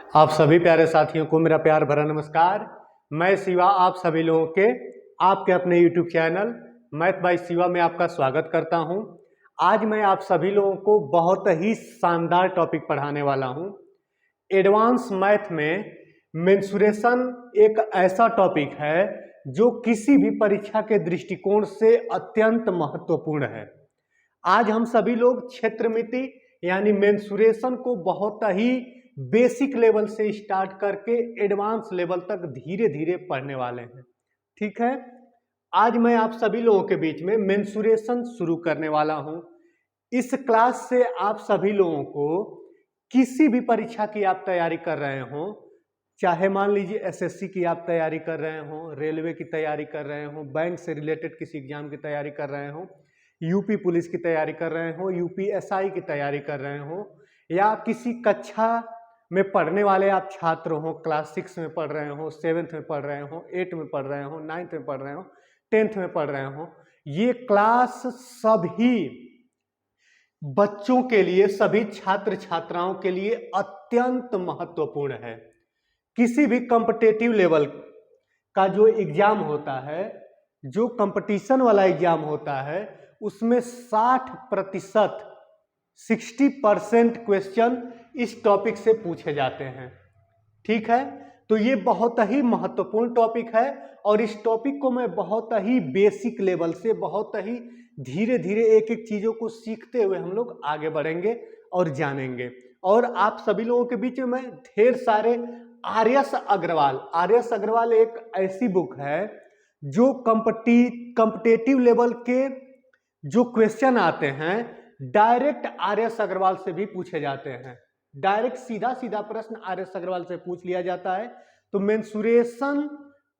आप सभी प्यारे साथियों को मेरा प्यार भरा नमस्कार। मैं शिवा आप सभी लोगों के आपके अपने YouTube channel math bye Shiva में आपका स्वागत करता हूं। आज मैं आप सभी लोगों को बहुत ही शानदार टॉपिक पढ़ाने वाला हूं। एडवांस मैथ में मेंसुरेशन एक ऐसा टॉपिक है जो किसी भी परीक्षा के दृष्टिकोण से अत्यंत महत्वपूर्ण है। आज हम सभी लोग क्षेत्रमिति यानी मेंसुरेशन को बहुत ही बेसिक लेवल से स्टार्ट करके एडवांस लेवल तक धीरे धीरे पढ़ने वाले हैं। ठीक है, आज मैं आप सभी लोगों के बीच में मेंसुरेशन शुरू करने वाला हूं। इस क्लास से आप सभी लोगों को किसी भी परीक्षा की आप तैयारी कर रहे हो, चाहे मान लीजिए एसएससी की आप तैयारी कर रहे हो, रेलवे की तैयारी कर रहे हो, बैंक से रिलेटेड किसी एग्जाम की तैयारी कर रहे हो, यूपी पुलिस की तैयारी कर रहे हो, यूपीएसआई की तैयारी कर रहे हो, या किसी कक्षा में पढ़ने वाले आप छात्र हो, क्लास 6 में पढ़ रहे हो, 7th में पढ़ रहे हो, 8 में पढ़ रहे हो, 9th में पढ़ रहे हो, 10th में पढ़ रहे हो, ये क्लास सभी बच्चों के लिए, सभी छात्र छात्राओं के लिए अत्यंत महत्वपूर्ण है। किसी भी कॉम्पिटिटिव लेवल का जो एग्जाम होता है, जो कंपटीशन वाला एग्जाम होता है, उसमें 60% 60% क्वेश्चन इस टॉपिक से पूछे जाते हैं। ठीक है, तो ये बहुत ही महत्वपूर्ण टॉपिक है और इस टॉपिक को मैं बहुत ही बेसिक लेवल से, बहुत ही धीरे धीरे एक एक चीजों को सीखते हुए हम लोग आगे बढ़ेंगे और जानेंगे। और आप सभी लोगों के बीच में मैं ढेर सारे आर्यस अग्रवाल एक ऐसी बुक है जो कॉम्पिटिटिव लेवल के जो क्वेश्चन आते हैं डायरेक्ट आर्यस अग्रवाल से भी पूछे जाते हैं। डायरेक्ट सीधा सीधा प्रश्न आर्यस अग्रवाल से पूछ लिया जाता है। तो मेंसुरेशन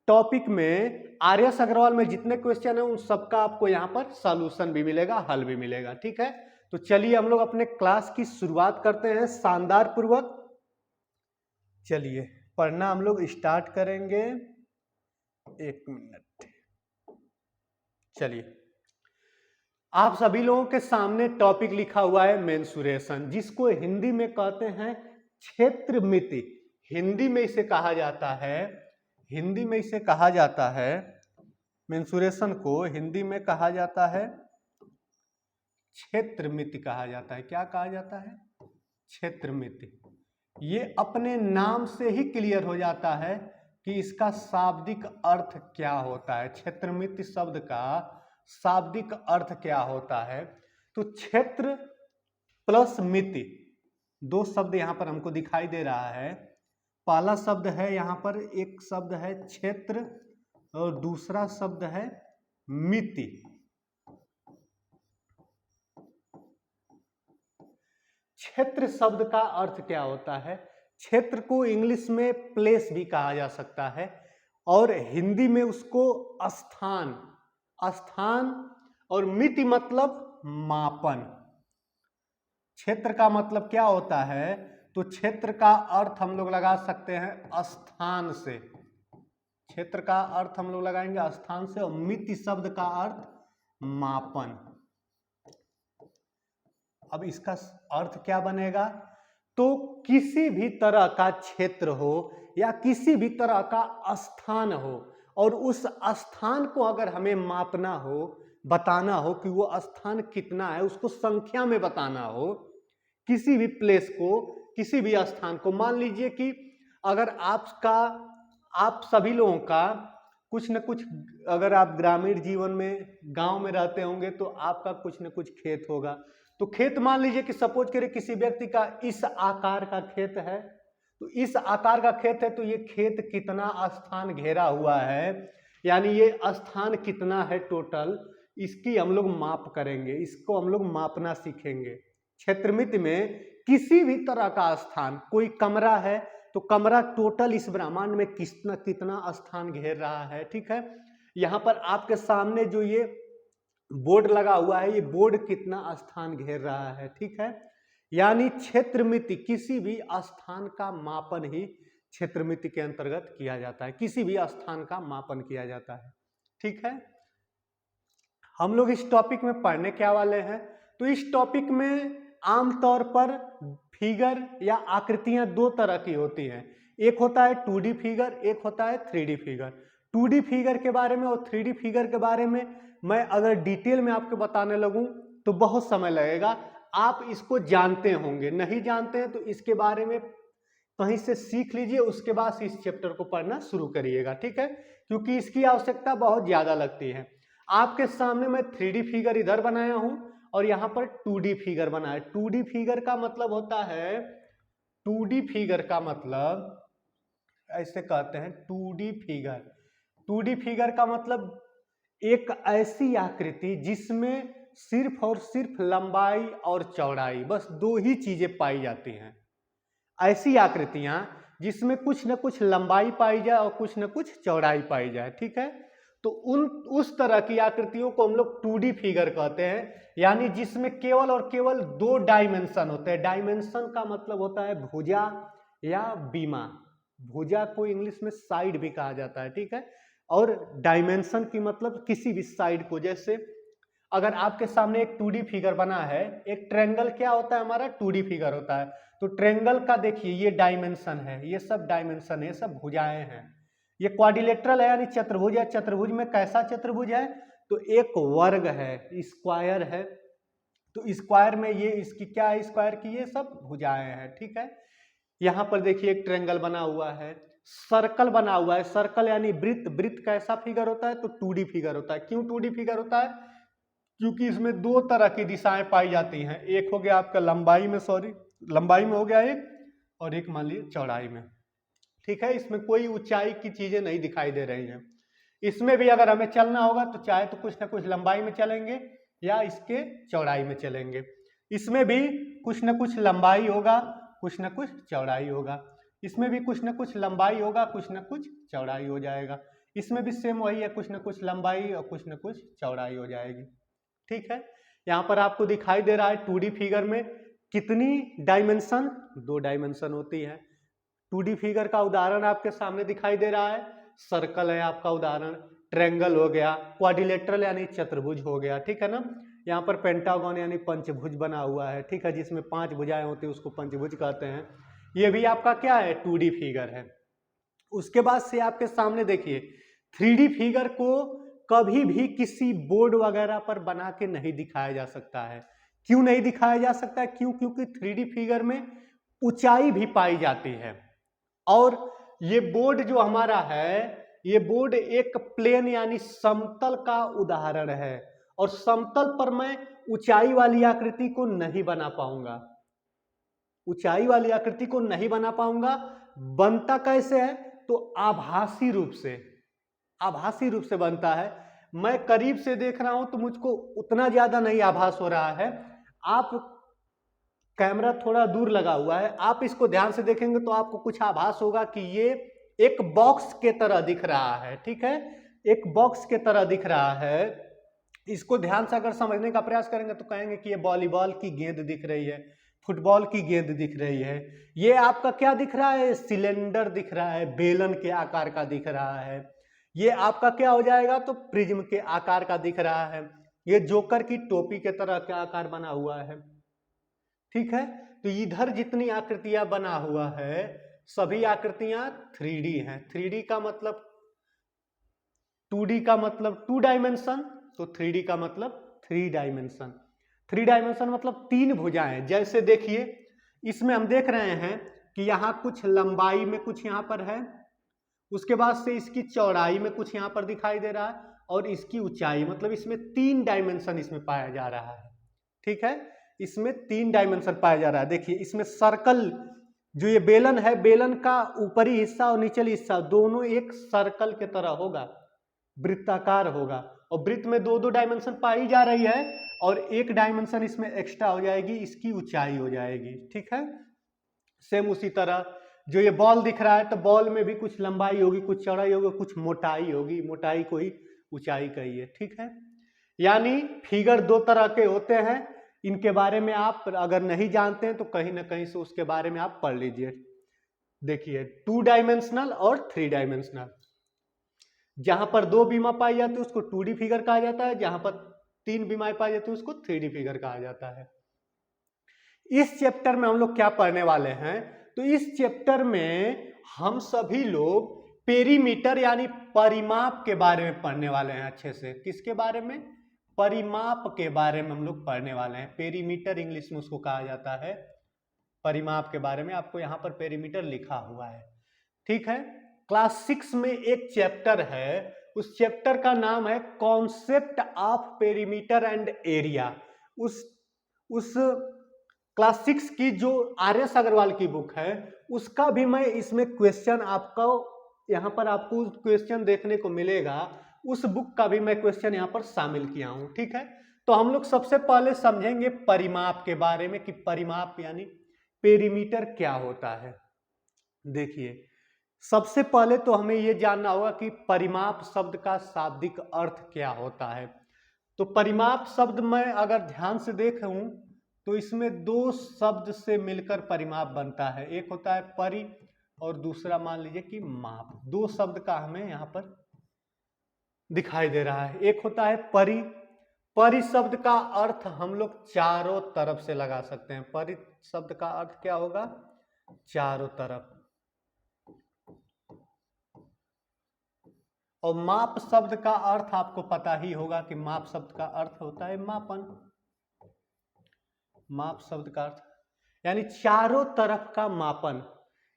टॉपिक में आर्यस अग्रवाल में जितने क्वेश्चन है उन सबका आपको यहाँ पर सॉल्यूशन भी मिलेगा, हल भी मिलेगा। ठीक है, तो चलिए हम लोग अपने क्लास की शुरुआत करते हैं शानदार पूर्वक। चलिए पढ़ना हम लोग स्टार्ट करेंगे। एक मिनट, चलिए आप सभी लोगों के सामने टॉपिक लिखा हुआ है मेंसुरेशन, जिसको हिंदी में कहते हैं क्षेत्रमिति। हिंदी में इसे कहा जाता है मेंसुरेशन को हिंदी में कहा जाता है क्षेत्रमिति कहा जाता है। क्या कहा जाता है? क्षेत्रमिति। ये अपने नाम से ही क्लियर हो जाता है कि इसका शाब्दिक अर्थ क्या होता है। क्षेत्रमिति शब्द का शाब्दिक अर्थ क्या होता है? तो क्षेत्र प्लस मिति, दो शब्द यहां पर हमको दिखाई दे रहा है। पहला शब्द है यहां पर, एक शब्द है क्षेत्र और दूसरा शब्द है मिति। क्षेत्र शब्द का अर्थ क्या होता है? क्षेत्र को इंग्लिश में प्लेस भी कहा जा सकता है और हिंदी में उसको स्थान और मिति मतलब मापन। क्षेत्र का मतलब क्या होता है? तो क्षेत्र का अर्थ हम लोग लगा सकते हैं स्थान से। क्षेत्र का अर्थ हम लोग लगाएंगे स्थान से और मिति शब्द का अर्थ मापन। अब इसका अर्थ क्या बनेगा? तो किसी भी तरह का क्षेत्र हो या किसी भी तरह का स्थान हो और उस स्थान को अगर हमें मापना हो, बताना हो कि वो स्थान कितना है, उसको संख्या में बताना हो, किसी भी प्लेस को, किसी भी स्थान को, मान लीजिए कि अगर आप सभी लोगों का कुछ न कुछ, अगर आप ग्रामीण जीवन में गांव में रहते होंगे तो आपका कुछ न कुछ खेत होगा। तो खेत मान लीजिए कि सपोज करें किसी व्यक्ति का इस आकार का खेत है, तो इस आकार का खेत है तो ये खेत कितना स्थान घेरा हुआ है, यानी ये स्थान कितना है टोटल, इसकी हम लोग माप करेंगे, इसको हम लोग मापना सीखेंगे। क्षेत्रमिति में किसी भी तरह का स्थान, कोई कमरा है तो कमरा टोटल इस ब्रह्मांड में कितना स्थान घेर रहा है। ठीक है, यहाँ पर आपके सामने जो ये बोर्ड लगा हुआ है, ये बोर्ड कितना स्थान घेर रहा है। ठीक है, यानी क्षेत्रमिति किसी भी स्थान का मापन ही क्षेत्रमिति के अंतर्गत किया जाता है, किसी भी स्थान का मापन किया जाता है। ठीक है, हम लोग इस टॉपिक में पढ़ने क्या वाले हैं? तो इस टॉपिक में आमतौर पर फिगर या आकृतियां दो तरह की होती हैं, एक होता है 2D फिगर, एक होता है 3D फिगर। 2D फिगर के बारे में और 3D फिगर के बारे में मैं अगर डिटेल में आपको बताने लगूं तो बहुत समय लगेगा। आप इसको जानते होंगे, नहीं जानते हैं तो इसके बारे में कहीं से सीख लीजिए, उसके बाद इस चैप्टर को पढ़ना शुरू करिएगा, ठीक है, क्योंकि इसकी आवश्यकता बहुत ज्यादा लगती है। आपके सामने मैं 3D फिगर इधर बनाया हूं और यहां पर 2D फिगर बना है। 2D फिगर का मतलब होता है, 2D फिगर का मतलब ऐसे कहते हैं 2D फिगर। 2D फिगर का मतलब एक ऐसी आकृति जिसमें सिर्फ और सिर्फ लंबाई और चौड़ाई, बस दो ही चीजें पाई जाती हैं। ऐसी आकृतियां जिसमें कुछ न कुछ लंबाई पाई जाए और कुछ न कुछ चौड़ाई पाई जाए, ठीक है, तो उस तरह की आकृतियों को हम लोग 2D फिगर कहते हैं, यानी जिसमें केवल और केवल दो डायमेंशन होते हैं। डायमेंशन का मतलब होता है भुजा या बीमा। भुजा को इंग्लिश में साइड भी कहा जाता है, ठीक है, और डायमेंशन की मतलब किसी भी साइड को। जैसे अगर आपके सामने एक 2D फिगर बना है, एक ट्रायंगल क्या होता है हमारा, 2D फिगर होता है, तो ट्रायंगल का देखिए ये डायमेंशन है, ये सब डायमेंशन है, ये सब भुजाएं हैं। ये क्वाड्रिलेटरल है यानी चतुर्भुज है। चतुर्भुज में कैसा चतुर्भुज है, तो एक वर्ग है, स्क्वायर है, तो स्क्वायर में ये इसकी क्या है, स्क्वायर की ये सब भुजाएं हैं, ठीक है। यहां पर देखिए एक ट्रायंगल बना हुआ है, सर्कल बना हुआ है, सर्कल यानी वृत्त। वृत्त कैसा फिगर होता है, तो 2D फिगर होता है। क्यों 2D फिगर होता है, क्योंकि इसमें दो तरह की दिशाएं पाई जाती हैं। एक हो गया आपका लंबाई में, लंबाई में हो गया एक, और एक मान लीजिए चौड़ाई में, ठीक है। इसमें कोई ऊंचाई की चीजें नहीं दिखाई दे रही हैं। इसमें भी अगर हमें चलना होगा तो चाहे तो कुछ ना कुछ लंबाई में चलेंगे या इसके चौड़ाई में चलेंगे। इसमें भी कुछ ना कुछ लंबाई होगा, कुछ ना कुछ चौड़ाई होगा। इसमें भी कुछ ना कुछ लंबाई होगा, कुछ ना कुछ चौड़ाई हो जाएगा। इसमें भी सेम वही है, कुछ ना कुछ लंबाई और कुछ ना कुछ चौड़ाई हो जाएगी, ठीक है। यहां पर आपको दिखाई दे रहा है 2D फिगर में कितनी डायमेंशन, दो डायमेंशन होती है। 2D फिगर का उदाहरण आपके सामने दिखाई दे रहा है, सर्कल है आपका उदाहरण, ट्रायंगल हो गया, क्वाड्रिलेटरल यानी चतुर्भुज हो गया, ठीक है ना। यहाँ पर पेंटागन यानी पंचभुज बना हुआ है, ठीक है, जिसमें 5 भुजाएं होती है उसको पंचभुज कहते हैं। ये भी आपका क्या है, 2D फिगर है। उसके बाद से आपके सामने देखिए 3D फिगर को कभी भी किसी बोर्ड वगैरह पर बना के नहीं दिखाया जा सकता है। क्यों नहीं दिखाया जा सकता है, क्यों, क्योंकि 3D फिगर में ऊंचाई भी पाई जाती है। और ये बोर्ड जो हमारा है, ये बोर्ड एक प्लेन यानी समतल का उदाहरण है, और समतल पर मैं ऊंचाई वाली आकृति को नहीं बना पाऊंगा। ऊंचाई वाली आकृति को नहीं बना पाऊंगा। बनता कैसे है, तो आभासी रूप से, आभासी रूप से बनता है। मैं करीब से देख रहा हूं तो मुझको उतना ज्यादा नहीं आभास हो रहा है। आप कैमरा थोड़ा दूर लगा हुआ है, आप इसको ध्यान से देखेंगे तो आपको कुछ आभास होगा कि ये एक बॉक्स के तरह दिख रहा है, ठीक है, एक बॉक्स के तरह दिख रहा है। इसको ध्यान से अगर समझने का प्रयास करेंगे तो कहेंगे कि ये वॉलीबॉल की गेंद दिख रही है, फुटबॉल की गेंद दिख रही है। ये आपका क्या दिख रहा है, सिलेंडर दिख रहा है, बेलन के आकार का दिख रहा है। ये आपका क्या हो जाएगा, तो प्रिज्म के आकार का दिख रहा है। ये जोकर की टोपी के तरह का आकार बना हुआ है, ठीक है। तो इधर जितनी आकृतियां बना हुआ है सभी आकृतियां 3D हैं। 3D का मतलब 2D का मतलब 2 डायमेंशन, तो 3D का मतलब 3 डायमेंशन। 3 डायमेंशन मतलब 3 भुजाएं। जैसे देखिए इसमें हम देख रहे हैं कि यहाँ कुछ लंबाई में कुछ यहाँ पर है, उसके बाद से इसकी चौड़ाई में कुछ यहाँ पर दिखाई दे रहा है, और इसकी ऊंचाई, मतलब इसमें 3 डायमेंशन इसमें पाया जा रहा है, ठीक है। इसमें 3 डायमेंशन पाया जा रहा है। देखिए इसमें सर्कल, जो ये बेलन है, बेलन का ऊपरी हिस्सा और निचली हिस्सा दोनों एक सर्कल के तरह होगा, वृत्ताकार होगा, और वृत्त में 2-2 डायमेंशन पाई जा रही है, और एक डायमेंशन इसमें एक्स्ट्रा हो जाएगी, इसकी ऊंचाई हो जाएगी, ठीक है। सेम उसी तरह जो ये बॉल दिख रहा है, तो बॉल में भी कुछ लंबाई होगी, कुछ चौड़ाई होगी, कुछ मोटाई होगी, मोटाई को ही ऊंचाई कहिए, ठीक है। यानी फिगर दो तरह के होते हैं। इनके बारे में आप अगर नहीं जानते हैं तो कहीं ना कहीं से उसके बारे में आप पढ़ लीजिए। देखिए 2 डायमेंशनल और 3 डायमेंशनल। जहां पर 2 बीमा पाई जाती है उसको 2D फिगर कहा जाता है, जहां पर 3 बीमाएं पाई जाती है उसको 3D फिगर कहा जाता है। इस चैप्टर में हम लोग क्या पढ़ने वाले हैं, तो इस चैप्टर में हम सभी लोग पेरीमीटर यानी परिमाप के बारे में पढ़ने वाले हैं अच्छे से। किसके बारे में? परिमाप के बारे में हम लोग पढ़ने वाले हैं। पेरीमीटर इंग्लिश में उसको कहा जाता है, परिमाप के बारे में। आपको यहाँ पर पेरीमीटर लिखा हुआ है, ठीक है। क्लास 6 में एक चैप्टर है, उस चैप्टर का नाम है concept of perimeter and area. उस क्लास 6 की जो आर.एस. अग्रवाल की बुक है, उसका भी मैं इसमें क्वेश्चन आपको यहाँ पर आपको क्वेश्चन देखने को मिलेगा, उस बुक का भी मैं क्वेश्चन यहाँ पर शामिल किया हूँ, ठीक है। तो हम लोग सबसे पहले समझेंगे परिमाप के बारे में कि परिमाप यानी पेरीमीटर क्या होता है। देखिए, सबसे पहले तो हमें यह जानना होगा कि परिमाप शब्द का शाब्दिक अर्थ क्या होता है। तो परिमाप शब्द मैं अगर ध्यान से देखूं तो इसमें दो शब्द से मिलकर परिमाप बनता है। एक होता है परि और दूसरा मान लीजिए कि माप। दो शब्द का हमें यहाँ पर दिखाई दे रहा है। एक होता है परि। परि शब्द का अर्थ हम लोग चारों तरफ से लगा सकते हैं। परि शब्द का अर्थ क्या होगा? चारों तरफ। और माप शब्द का अर्थ आपको पता ही होगा कि माप शब्द का अर्थ होता है मापन। माप शब्द का अर्थ यानी चारों तरफ का मापन।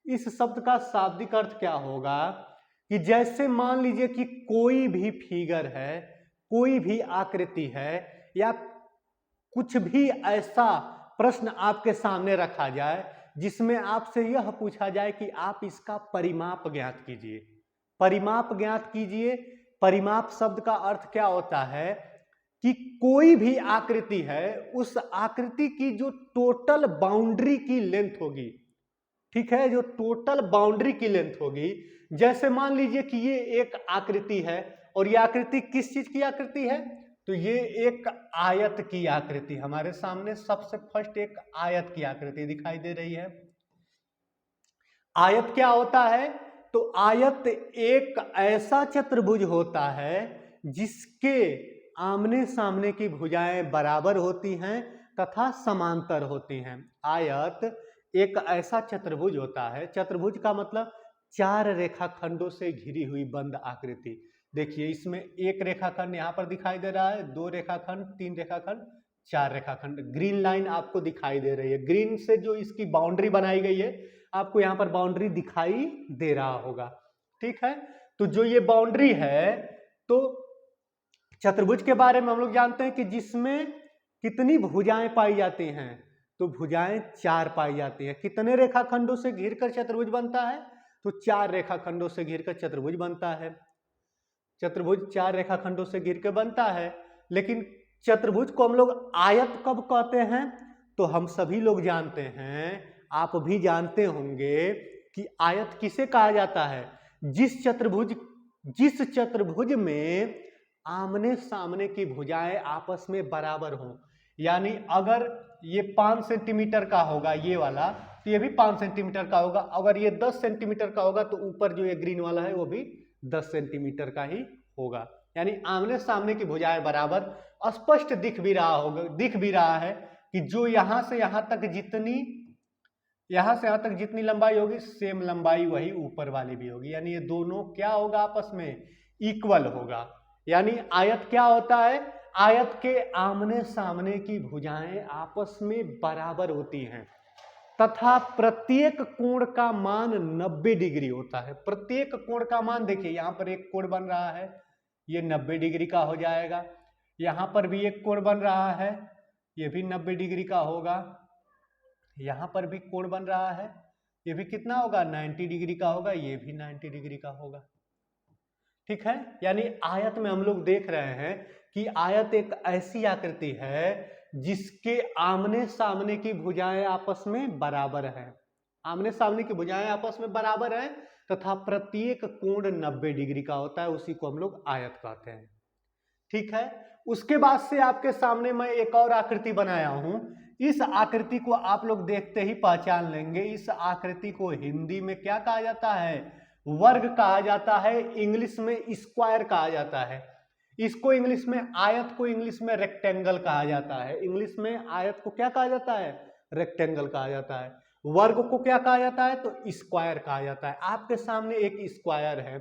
इस शब्द का शाब्दिक अर्थ क्या होगा कि जैसे मान लीजिए कि कोई भी फिगर है, कोई भी आकृति है, या कुछ भी ऐसा प्रश्न आपके सामने रखा जाए जिसमें आपसे यह पूछा जाए कि आप इसका परिमाप ज्ञात कीजिए। परिमाप ज्ञात कीजिए। परिमाप शब्द का अर्थ क्या होता है कि कोई भी आकृति है, उस आकृति की जो टोटल बाउंड्री की लेंथ होगी, ठीक है, जो टोटल बाउंड्री की लेंथ होगी। जैसे मान लीजिए कि ये एक आकृति है और ये आकृति किस चीज की आकृति है? तो ये एक आयत की आकृति। हमारे सामने सबसे फर्स्ट एक आयत की आकृति दिखाई दे रही है। आयत क्या होता है? तो आयत एक ऐसा चतुर्भुज होता है जिसके आमने सामने की भुजाएं बराबर होती हैं तथा समांतर होती हैं। आयत एक ऐसा चतुर्भुज होता है। चतुर्भुज का मतलब चार रेखाखंडों से घिरी हुई बंद आकृति। देखिए, इसमें एक रेखाखंड यहाँ पर दिखाई दे रहा है, दो रेखाखंड, तीन रेखाखंड, चार रेखाखंड। ग्रीन लाइन आपको दिखाई दे रही है। ग्रीन से जो इसकी बाउंड्री बनाई गई है, आपको यहाँ पर बाउंड्री दिखाई दे रहा होगा, ठीक है। तो जो ये बाउंड्री है, तो चतुर्भुज के बारे में हम लोग जानते हैं कि जिसमें कितनी भुजाएं पाई जाती हैं, तो भुजाएं चार पाई जाती हैं। कितने रेखाखंडों से घिरकर चतुर्भुज बनता है? तो चार रेखाखंडों से घिरकर चतुर्भुज बनता है। चतुर्भुज चार रेखाखंडों से घिर के बनता है। लेकिन चतुर्भुज को हम लोग आयत कब कहते हैं? तो हम सभी लोग जानते हैं, आप भी जानते होंगे कि आयत किसे कहा जाता है? जिस चतुर्भुज में आमने सामने की भुजाएं आपस में बराबर हों। यानी अगर ये 5 सेंटीमीटर का होगा ये वाला, तो ये भी 5 सेंटीमीटर का होगा। अगर ये 10 सेंटीमीटर का होगा तो ऊपर जो ये ग्रीन वाला है वो भी 10 सेंटीमीटर का ही होगा। यानी आमने सामने की भुजाएं बराबर। स्पष्ट दिख भी रहा है कि जो यहां से यहां तक जितनी लंबाई होगी, सेम लंबाई वही ऊपर वाली भी होगी। यानी ये दोनों क्या होगा? आपस में इक्वल होगा। यानी आयत क्या होता है? आयत के आमने सामने की भुजाएं आपस में बराबर होती हैं तथा प्रत्येक कोण का मान 90 डिग्री होता है। प्रत्येक कोण का मान, देखिए यहां पर एक कोण बन रहा है, ये 90 डिग्री का हो जाएगा। यहां पर भी एक कोण बन रहा है, ये भी 90 डिग्री का होगा। यहां पर भी कोण बन रहा है, ये भी कितना होगा? 90 डिग्री का होगा। ये भी 90 डिग्री का होगा, ठीक है। यानी आयत में हम लोग देख रहे हैं कि आयत एक ऐसी आकृति है जिसके आमने सामने की भुजाएं आपस में बराबर हैं। आमने सामने की भुजाएं आपस में बराबर हैं तथा प्रत्येक कोण 90 डिग्री का होता है। उसी को हम लोग आयत कहते हैं, ठीक है। उसके बाद से आपके सामने मैं एक और आकृति बनाया हूं। इस आकृति को आप लोग देखते ही पहचान लेंगे। इस आकृति को हिंदी में क्या कहा जाता है? वर्ग कहा जाता है। इंग्लिश में स्क्वायर कहा जाता है। इसको इंग्लिश में आयत को इंग्लिश में रेक्टेंगल कहा जाता है। इंग्लिश में आयत को क्या कहा जाता है? रेक्टेंगल कहा जाता है। वर्ग को क्या कहा जाता है? तो स्क्वायर कहा जाता है। आपके सामने एक स्क्वायर है।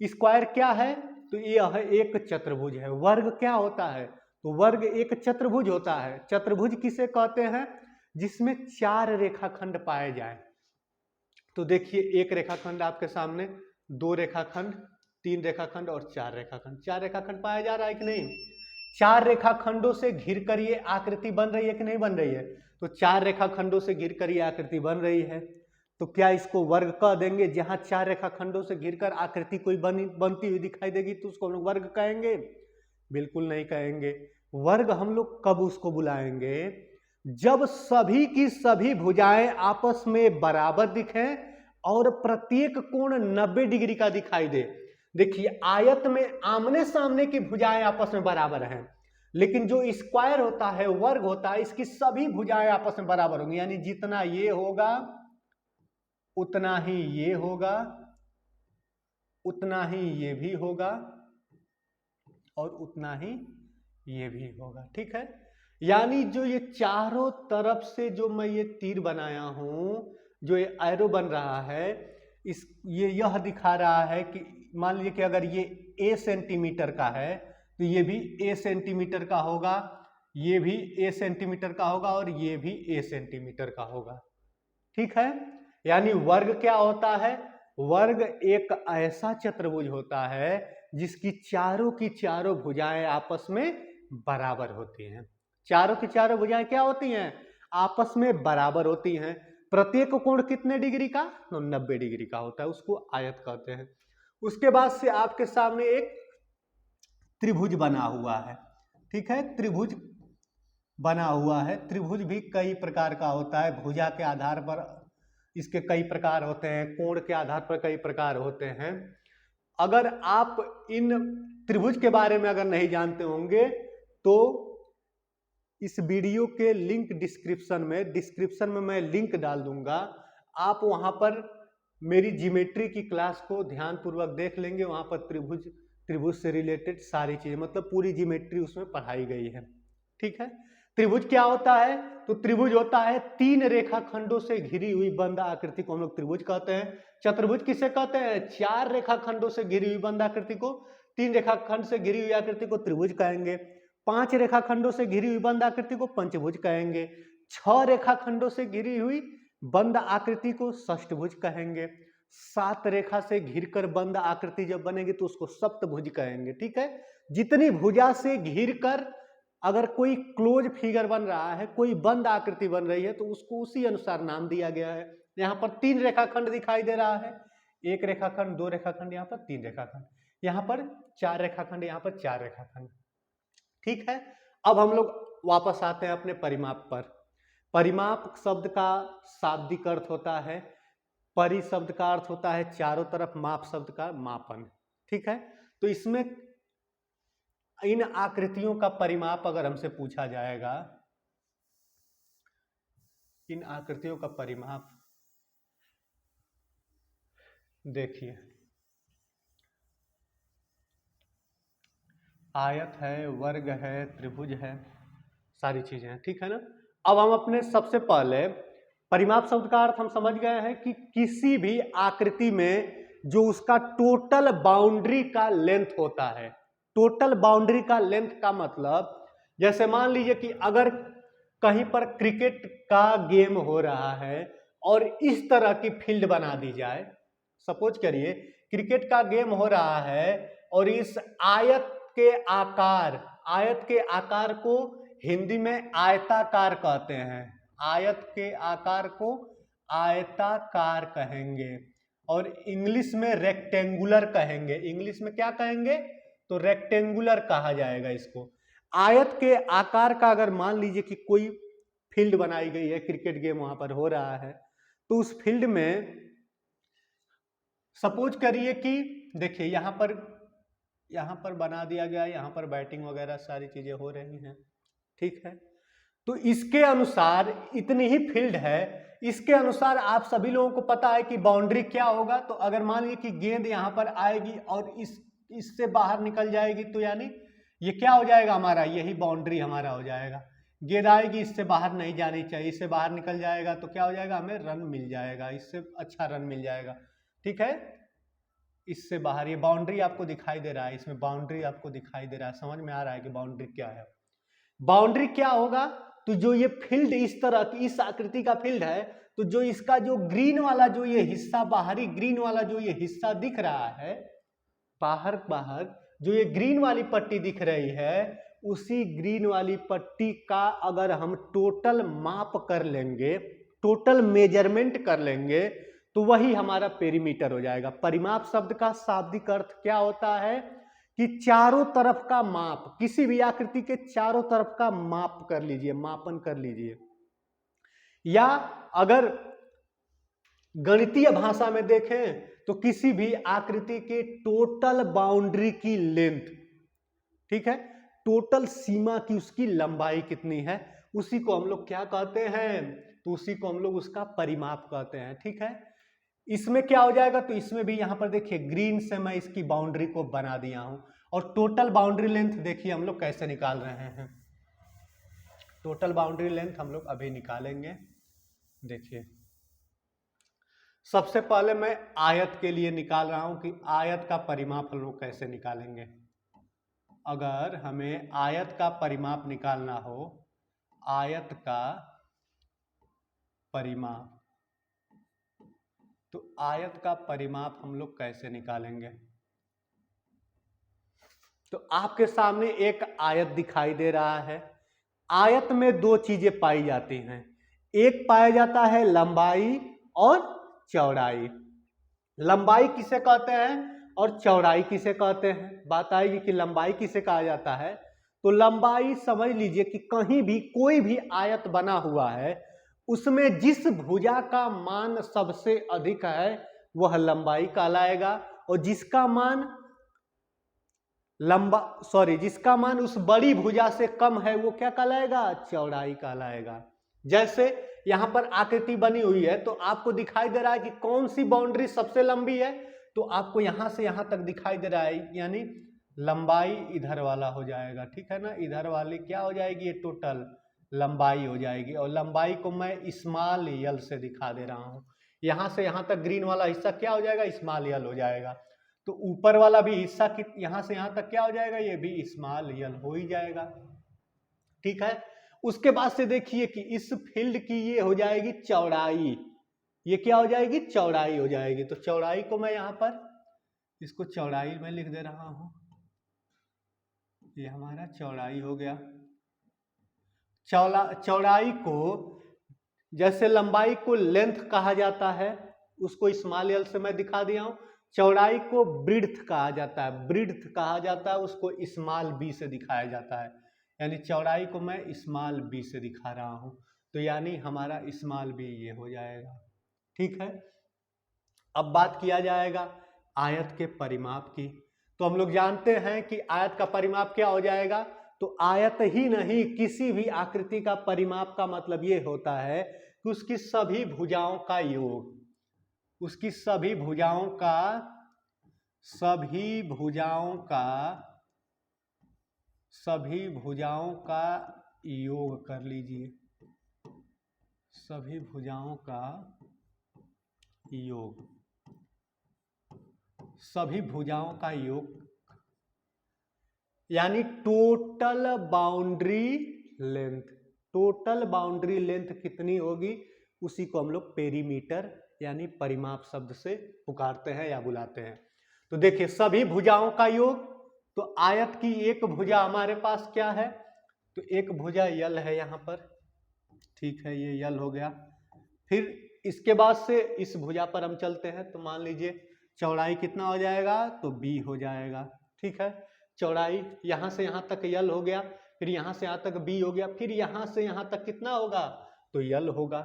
स्क्वायर क्या है? तो यह एक चतुर्भुज है। वर्ग क्या होता है? तो वर्ग एक चतुर्भुज होता है। चतुर्भुज किसे कहते हैं? जिसमें 4 रेखाखंड पाए जाए। तो देखिए, एक रेखाखंड आपके सामने, 2 रेखाखंड, 3 रेखाखंड और 4 रेखाखंड। 4 रेखाखंड पाया जा रहा है कि नहीं? 4 रेखाखंडों से घिर कर ये आकृति बन रही है कि नहीं बन रही है? तो 4 रेखाखंडों से घिर कर ये आकृति बन रही है। तो क्या इसको वर्ग कह देंगे? जहां 4 रेखाखंडों से घिर कर आकृति कोई बनती हुई दिखाई देगी तो उसको हम लोग वर्ग कहेंगे? बिल्कुल नहीं कहेंगे। वर्ग हम लोग कब उसको बुलाएंगे? जब सभी की सभी भुजाएं आपस में बराबर दिखें और प्रत्येक कोण 90 डिग्री का दिखाई दे। देखिए, आयत में आमने सामने की भुजाएं आपस में बराबर हैं, लेकिन जो स्क्वायर होता है, वर्ग होता है, इसकी सभी भुजाएं आपस में बराबर होंगी। यानी जितना ये होगा उतना ही ये होगा, उतना ही ये भी होगा और उतना ही ये भी होगा। ठीक है? यानी जो ये चारों तरफ से जो मैं ये तीर बनाया हूं, जो ये एरो बन रहा है, यह दिखा रहा है कि मान लीजिए कि अगर ये a सेंटीमीटर का है तो ये भी a सेंटीमीटर का होगा, ये भी a सेंटीमीटर का होगा और ये भी a सेंटीमीटर का होगा। ठीक है? यानी वर्ग क्या होता है? वर्ग एक ऐसा चतुर्भुज होता है जिसकी चारों की चारों भुजाएं आपस में बराबर होती हैं। चारों की चारों भुजाएं क्या होती हैं? आपस में बराबर होती हैं। प्रत्येक कोण कितने डिग्री का? तो 90 डिग्री का होता है। उसको आयत कहते हैं। उसके बाद से आपके सामने एक त्रिभुज बना हुआ है। ठीक है? त्रिभुज बना हुआ है। त्रिभुज भी कई प्रकार का होता है। भुजा के आधार पर इसके कई प्रकार होते हैं, कोण के आधार पर कई प्रकार होते हैं। अगर आप इन त्रिभुज के बारे में अगर नहीं जानते होंगे तो इस वीडियो के लिंक डिस्क्रिप्शन में मैं लिंक डाल दूंगा। आप वहां पर मेरी ज्योमेट्री की क्लास को ध्यानपूर्वक देख लेंगे। वहां पर त्रिभुज से रिलेटेड सारी चीजें, मतलब पूरी ज्योमेट्री उसमें पढ़ाई गई है। ठीक है? त्रिभुज क्या होता है? तो त्रिभुज होता है 3 रेखाखंडों से घिरी हुई बंद आकृति को हम लोग त्रिभुज कहते हैं। चतुर्भुज किसे कहते हैं? 4 रेखाखंडों से घिरी हुई बंद आकृति को, 3 रेखाखंड से घिरी हुई आकृति को त्रिभुज कहेंगे। 5 रेखाखंडों से घिरी हुई बंद आकृति को पंचभुज कहेंगे। 6 रेखाखंडों से घिरी हुई बंद आकृति को षष्ठभुज कहेंगे। 7 रेखा से घिरकर बंद आकृति जब बनेगी तो उसको सप्तभुज कहेंगे। ठीक है? जितनी भुजा से घिरकर अगर कोई क्लोज फिगर बन रहा है, कोई बंद आकृति बन रही है, तो उसको उसी अनुसार नाम दिया गया है। यहाँ पर 3 रेखाखंड दिखाई दे रहा है, 1 रेखाखंड, 2 रेखाखंड, यहाँ पर 3 रेखाखंड, यहाँ पर 4 रेखाखंड, यहाँ पर 4 रेखाखंड। ठीक है? अब हम लोग वापस आते हैं अपने परिमाप पर। परिमाप शब्द का शाब्दिक अर्थ होता है, परि शब्द का अर्थ होता है चारों तरफ, माप शब्द का मापन। ठीक है? तो इसमें इन आकृतियों का परिमाप अगर हमसे पूछा जाएगा, इन आकृतियों का परिमाप देखिए, आयत है, वर्ग है, त्रिभुज है, सारी चीजें हैं। ठीक है ना? अब हम अपने सबसे पहले परिमाप शब्द का अर्थ हम समझ गए हैं कि किसी भी आकृति में जो उसका टोटल बाउंड्री का लेंथ होता है। टोटल बाउंड्री का लेंथ का मतलब, जैसे मान लीजिए कि अगर कहीं पर क्रिकेट का गेम हो रहा है और इस तरह की फील्ड बना दी जाए, सपोज करिए क्रिकेट का गेम हो रहा है और इस आयत के आकार को हिंदी में आयताकार कहते हैं। आयत के आकार को आयताकार कहेंगे और इंग्लिश में रेक्टेंगुलर कहेंगे। इंग्लिश में क्या कहेंगे? तो रेक्टेंगुलर कहा जाएगा इसको। आयत के आकार का अगर मान लीजिए कि कोई फील्ड बनाई गई है, क्रिकेट गेम वहां पर हो रहा है, तो उस फील्ड में सपोज करिए कि देखिए यहां पर बना दिया गया है, यहां पर बैटिंग वगैरह सारी चीजें हो रही हैं। ठीक है? तो इसके अनुसार इतनी ही फील्ड है, इसके अनुसार आप सभी लोगों को पता है कि बाउंड्री क्या होगा। तो अगर मान लीजिए कि गेंद यहां पर आएगी और इससे बाहर निकल जाएगी, तो यानी ये क्या हो जाएगा हमारा? यही बाउंड्री हमारा हो जाएगा। गेंद आएगी, इससे बाहर नहीं जानी चाहिए, इससे बाहर निकल जाएगा तो क्या हो जाएगा, हमें रन मिल जाएगा, इससे अच्छा रन मिल जाएगा। ठीक है, इससे बाहर ये बाउंड्री आपको दिखाई दे रहा है, इसमें बाउंड्री आपको दिखाई दे रहा है, समझ में आ रहा है कि बाउंड्री क्या है। बाउंड्री क्या होगा, तो जो ये फील्ड इस तरह की इस आकृति का फील्ड है, तो जो इसका जो ग्रीन वाला जो ये हिस्सा, बाहरी ग्रीन वाला जो ये हिस्सा दिख रहा है, बाहर बाहर जो ये ग्रीन वाली पट्टी दिख रही है, उसी ग्रीन वाली पट्टी का अगर हम टोटल माप कर लेंगे, टोटल मेजरमेंट कर लेंगे, तो वही हमारा पेरीमीटर हो जाएगा। परिमाप शब्द का शाब्दिक अर्थ क्या होता है कि चारों तरफ का माप, किसी भी आकृति के चारों तरफ का माप कर लीजिए, मापन कर लीजिए। या अगर गणितीय भाषा में देखें तो किसी भी आकृति के टोटल बाउंड्री की लेंथ, ठीक है, टोटल सीमा की उसकी लंबाई कितनी है, उसी को हम लोग क्या कहते हैं, तो उसी को हम लोग उसका परिमाप कहते हैं। ठीक है, इसमें क्या हो जाएगा, तो इसमें भी यहां पर देखिए ग्रीन से मैं इसकी बाउंड्री को बना दिया हूं, और टोटल बाउंड्री लेंथ देखिए हम लोग कैसे निकाल रहे हैं। टोटल बाउंड्री लेंथ हम लोग अभी निकालेंगे। देखिए सबसे पहले मैं आयत के लिए निकाल रहा हूं कि आयत का परिमाप हम लोग कैसे निकालेंगे। अगर हमें आयत का परिमाप निकालना हो, आयत का परिमाप, तो आयत का परिमाप हम लोग कैसे निकालेंगे। तो आपके सामने एक आयत दिखाई दे रहा है। आयत में दो चीजें पाई जाती हैं, एक पाया जाता है लंबाई और चौड़ाई। लंबाई किसे कहते हैं और चौड़ाई किसे कहते हैं, बात आएगी कि लंबाई किसे कहा जाता है। तो लंबाई समझ लीजिए कि कहीं भी कोई भी आयत बना हुआ है, उसमें जिस भुजा का मान सबसे अधिक है वह लंबाई कहलाएगा, और जिसका मान जिसका मान उस बड़ी भुजा से कम है वो क्या कहलाएगा, चौड़ाई कहलाएगा। जैसे यहां पर आकृति बनी हुई है, तो आपको दिखाई दे रहा है कि कौन सी बाउंड्री सबसे लंबी है, तो आपको यहां से यहां तक दिखाई दे रहा है, यानी लंबाई इधर वाला हो जाएगा। ठीक है ना, इधर वाली क्या हो जाएगी, ये टोटल लंबाई हो जाएगी, और लंबाई को मैं स्मॉल यल से दिखा दे रहा हूं। यहां से यहां तक ग्रीन वाला हिस्सा क्या हो जाएगा, स्मॉल यल हो जाएगा। तो ऊपर वाला भी हिस्सा यहां से यहां तक क्या हो जाएगा, ये भी स्मॉल यल हो ही जाएगा। ठीक है, उसके बाद से देखिए कि इस फील्ड की ये हो जाएगी चौड़ाई, ये क्या हो जाएगी, चौड़ाई हो जाएगी। तो चौड़ाई को मैं यहां पर इसको चौड़ाई में लिख दे रहा हूं, ये हमारा चौड़ाई हो गया। चौड़ाई को, जैसे लंबाई को लेंथ कहा जाता है, उसको स्मॉल यल से मैं दिखा दिया हूं। चौड़ाई को ब्रीड्थ कहा जाता है, ब्रीड्थ कहा जाता है, उसको स्मॉल बी से दिखाया जाता है, यानी चौड़ाई को मैं स्मॉल बी से दिखा रहा हूं, तो यानी हमारा स्मॉल बी ये हो जाएगा। ठीक है, अब बात किया जाएगा आयत के परिमाप की। तो हम लोग जानते हैं कि आयत का परिमाप क्या हो जाएगा, तो आयत ही नहीं किसी भी आकृति का परिमाप का मतलब ये होता है कि उसकी सभी भुजाओं का योग, उसकी सभी भुजाओं का योग कर लीजिए, सभी भुजाओं का योग, सभी भुजाओं का योग, यानी total boundary length. Total boundary length कितनी होगी, उसी को हम लोग पेरीमीटर यानी परिमाप शब्द से पुकारते हैं या बुलाते हैं। तो देखिए सभी भुजाओं का योग, तो आयत की एक भुजा हमारे पास क्या है, तो एक भुजा यल है यहां पर। ठीक है, ये यल हो गया। फिर इसके बाद से इस भुजा पर हम चलते हैं, तो मान लीजिए चौड़ाई कितना हो जाएगा, तो बी हो जाएगा। ठीक है, चौड़ाई यहां से यहां तक यल हो गया, फिर यहां से यहां तक बी हो गया, फिर यहां से यहां तक कितना होगा, तो यल होगा।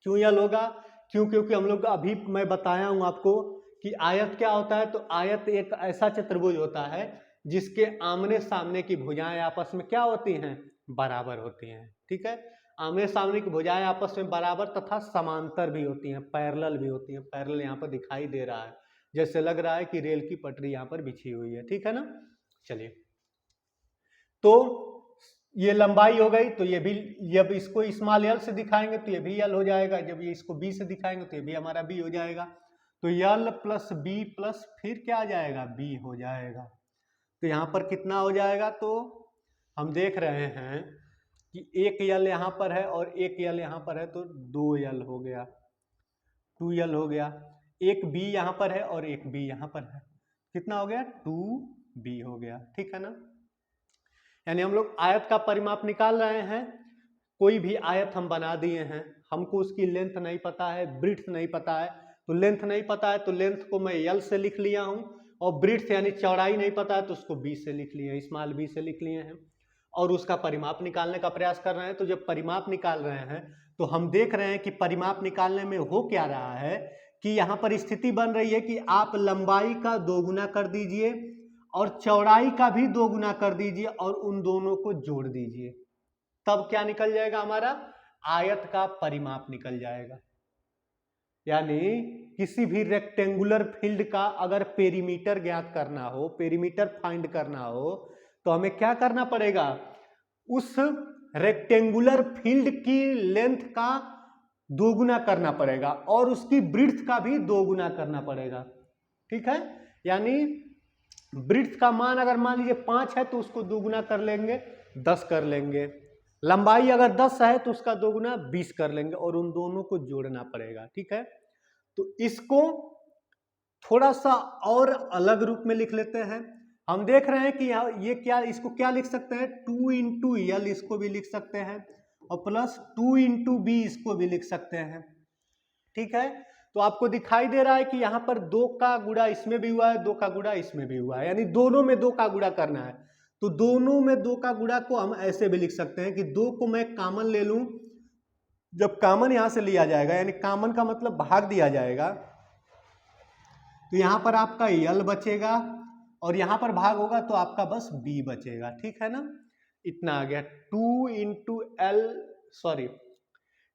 क्यों यल होगा, क्योंकि हम लोग अभी मैं बताया हूं आपको कि आयत क्या होता है, तो आयत एक ऐसा चतुर्भुज होता है जिसके आमने सामने की भुजाएं आपस में क्या होती हैं, बराबर होती हैं। ठीक है, आमने सामने की भुजाएं आपस में बराबर तथा समांतर भी होती हैं, पैरेलल भी होती हैं। पैरेलल यहाँ पर दिखाई दे रहा है, जैसे लग रहा है कि रेल की पटरी यहाँ पर बिछी हुई है। ठीक है ना, चलिए, तो ये लंबाई हो गई, तो ये भी, जब इसको स्मॉल एल से दिखाएंगे तो ये भी एल हो जाएगा, जब ये इसको बी से दिखाएंगे तो ये भी हमारा बी हो जाएगा। तो एल प्लस बी प्लस फिर क्या आ जाएगा, बी हो जाएगा। तो यहाँ पर कितना हो जाएगा, तो हम देख रहे हैं कि एक एल यहाँ पर है और एक एल यहाँ पर है, तो 2 एल हो गया, 2 एल हो गया। एक बी यहाँ पर है और एक बी यहाँ पर है, कितना हो गया, 2 बी हो गया। ठीक है ना। यानी हम लोग आयत का परिमाप निकाल रहे हैं। कोई भी आयत हम बना दिए हैं, हमको उसकी लेंथ नहीं पता है, ब्रीड्थ नहीं पता है, तो लेंथ नहीं पता है तो लेंथ को मैं एल से लिख लिया हूं, और ब्रीड्थ यानी चौड़ाई नहीं पता है तो उसको बी से लिख लिए, स्मॉल बी से लिख लिए हैं, और उसका परिमाप निकालने का प्रयास कर रहे हैं। तो जब परिमाप निकाल रहे हैं तो हम देख रहे हैं कि परिमाप निकालने में हो क्या रहा है कि यहाँ पर स्थिति बन रही है कि आप लंबाई का 2 गुना कर दीजिए और चौड़ाई का भी 2 गुना कर दीजिए और उन दोनों को जोड़ दीजिए, तब क्या निकल जाएगा, हमारा आयत का परिमाप निकल जाएगा। यानी किसी भी रेक्टेंगुलर फील्ड का अगर पेरीमीटर ज्ञात करना हो, पेरीमीटर फाइंड करना हो, तो हमें क्या करना पड़ेगा, उस रेक्टेंगुलर फील्ड की लेंथ का 2 गुना करना पड़ेगा और उसकी ब्रीड्थ का भी 2 गुना करना पड़ेगा। ठीक है। यानी ब्रीड्थ का मान अगर मान लीजिए 5 है तो उसको 2 गुना कर लेंगे, 10 कर लेंगे। लंबाई अगर 10 है तो उसका 2 गुना 20 कर लेंगे और उन दोनों को जोड़ना पड़ेगा। ठीक है। तो इसको थोड़ा सा और अलग रूप में लिख लेते हैं। हम देख रहे हैं कि ये क्या, इसको क्या लिख सकते हैं, 2 इंटू एल इसको भी लिख सकते हैं और प्लस 2 इंटू बी इसको भी लिख सकते हैं। ठीक है। तो आपको दिखाई दे रहा है कि यहाँ पर 2 का गुणा इसमें भी हुआ है, 2 का गुणा इसमें भी हुआ है, यानी दोनों में 2 का गुणा करना है। तो दोनों में 2 का गुणा को हम ऐसे भी लिख सकते हैं कि 2 को मैं कॉमन ले लूं, जब कॉमन यहां से लिया जाएगा, यानी कॉमन का मतलब भाग दिया जाएगा, तो यहां पर आपका यल बचेगा और यहां पर भाग होगा तो आपका बस बी बचेगा। ठीक है ना। इतना आ गया 2 इंटू एल, सॉरी,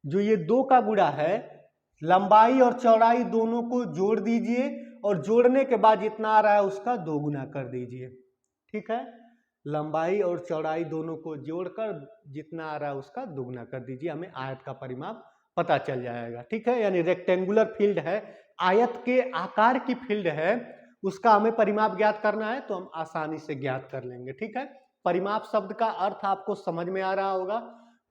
जो ये 2 का गुणा है, लंबाई और चौड़ाई दोनों को जोड़ दीजिए और जोड़ने के बाद जितना आ रहा है उसका 2 गुना कर दीजिए। ठीक है। लंबाई और चौड़ाई दोनों को जोड़कर जितना आ रहा है उसका 2 गुना कर दीजिए, हमें आयत का परिमाप पता चल जाएगा। ठीक है। यानी रेक्टेंगुलर फील्ड है, आयत के आकार की फील्ड है, उसका हमें परिमाप ज्ञात करना है तो हम आसानी से ज्ञात कर लेंगे। ठीक है। परिमाप शब्द का अर्थ आपको समझ में आ रहा होगा।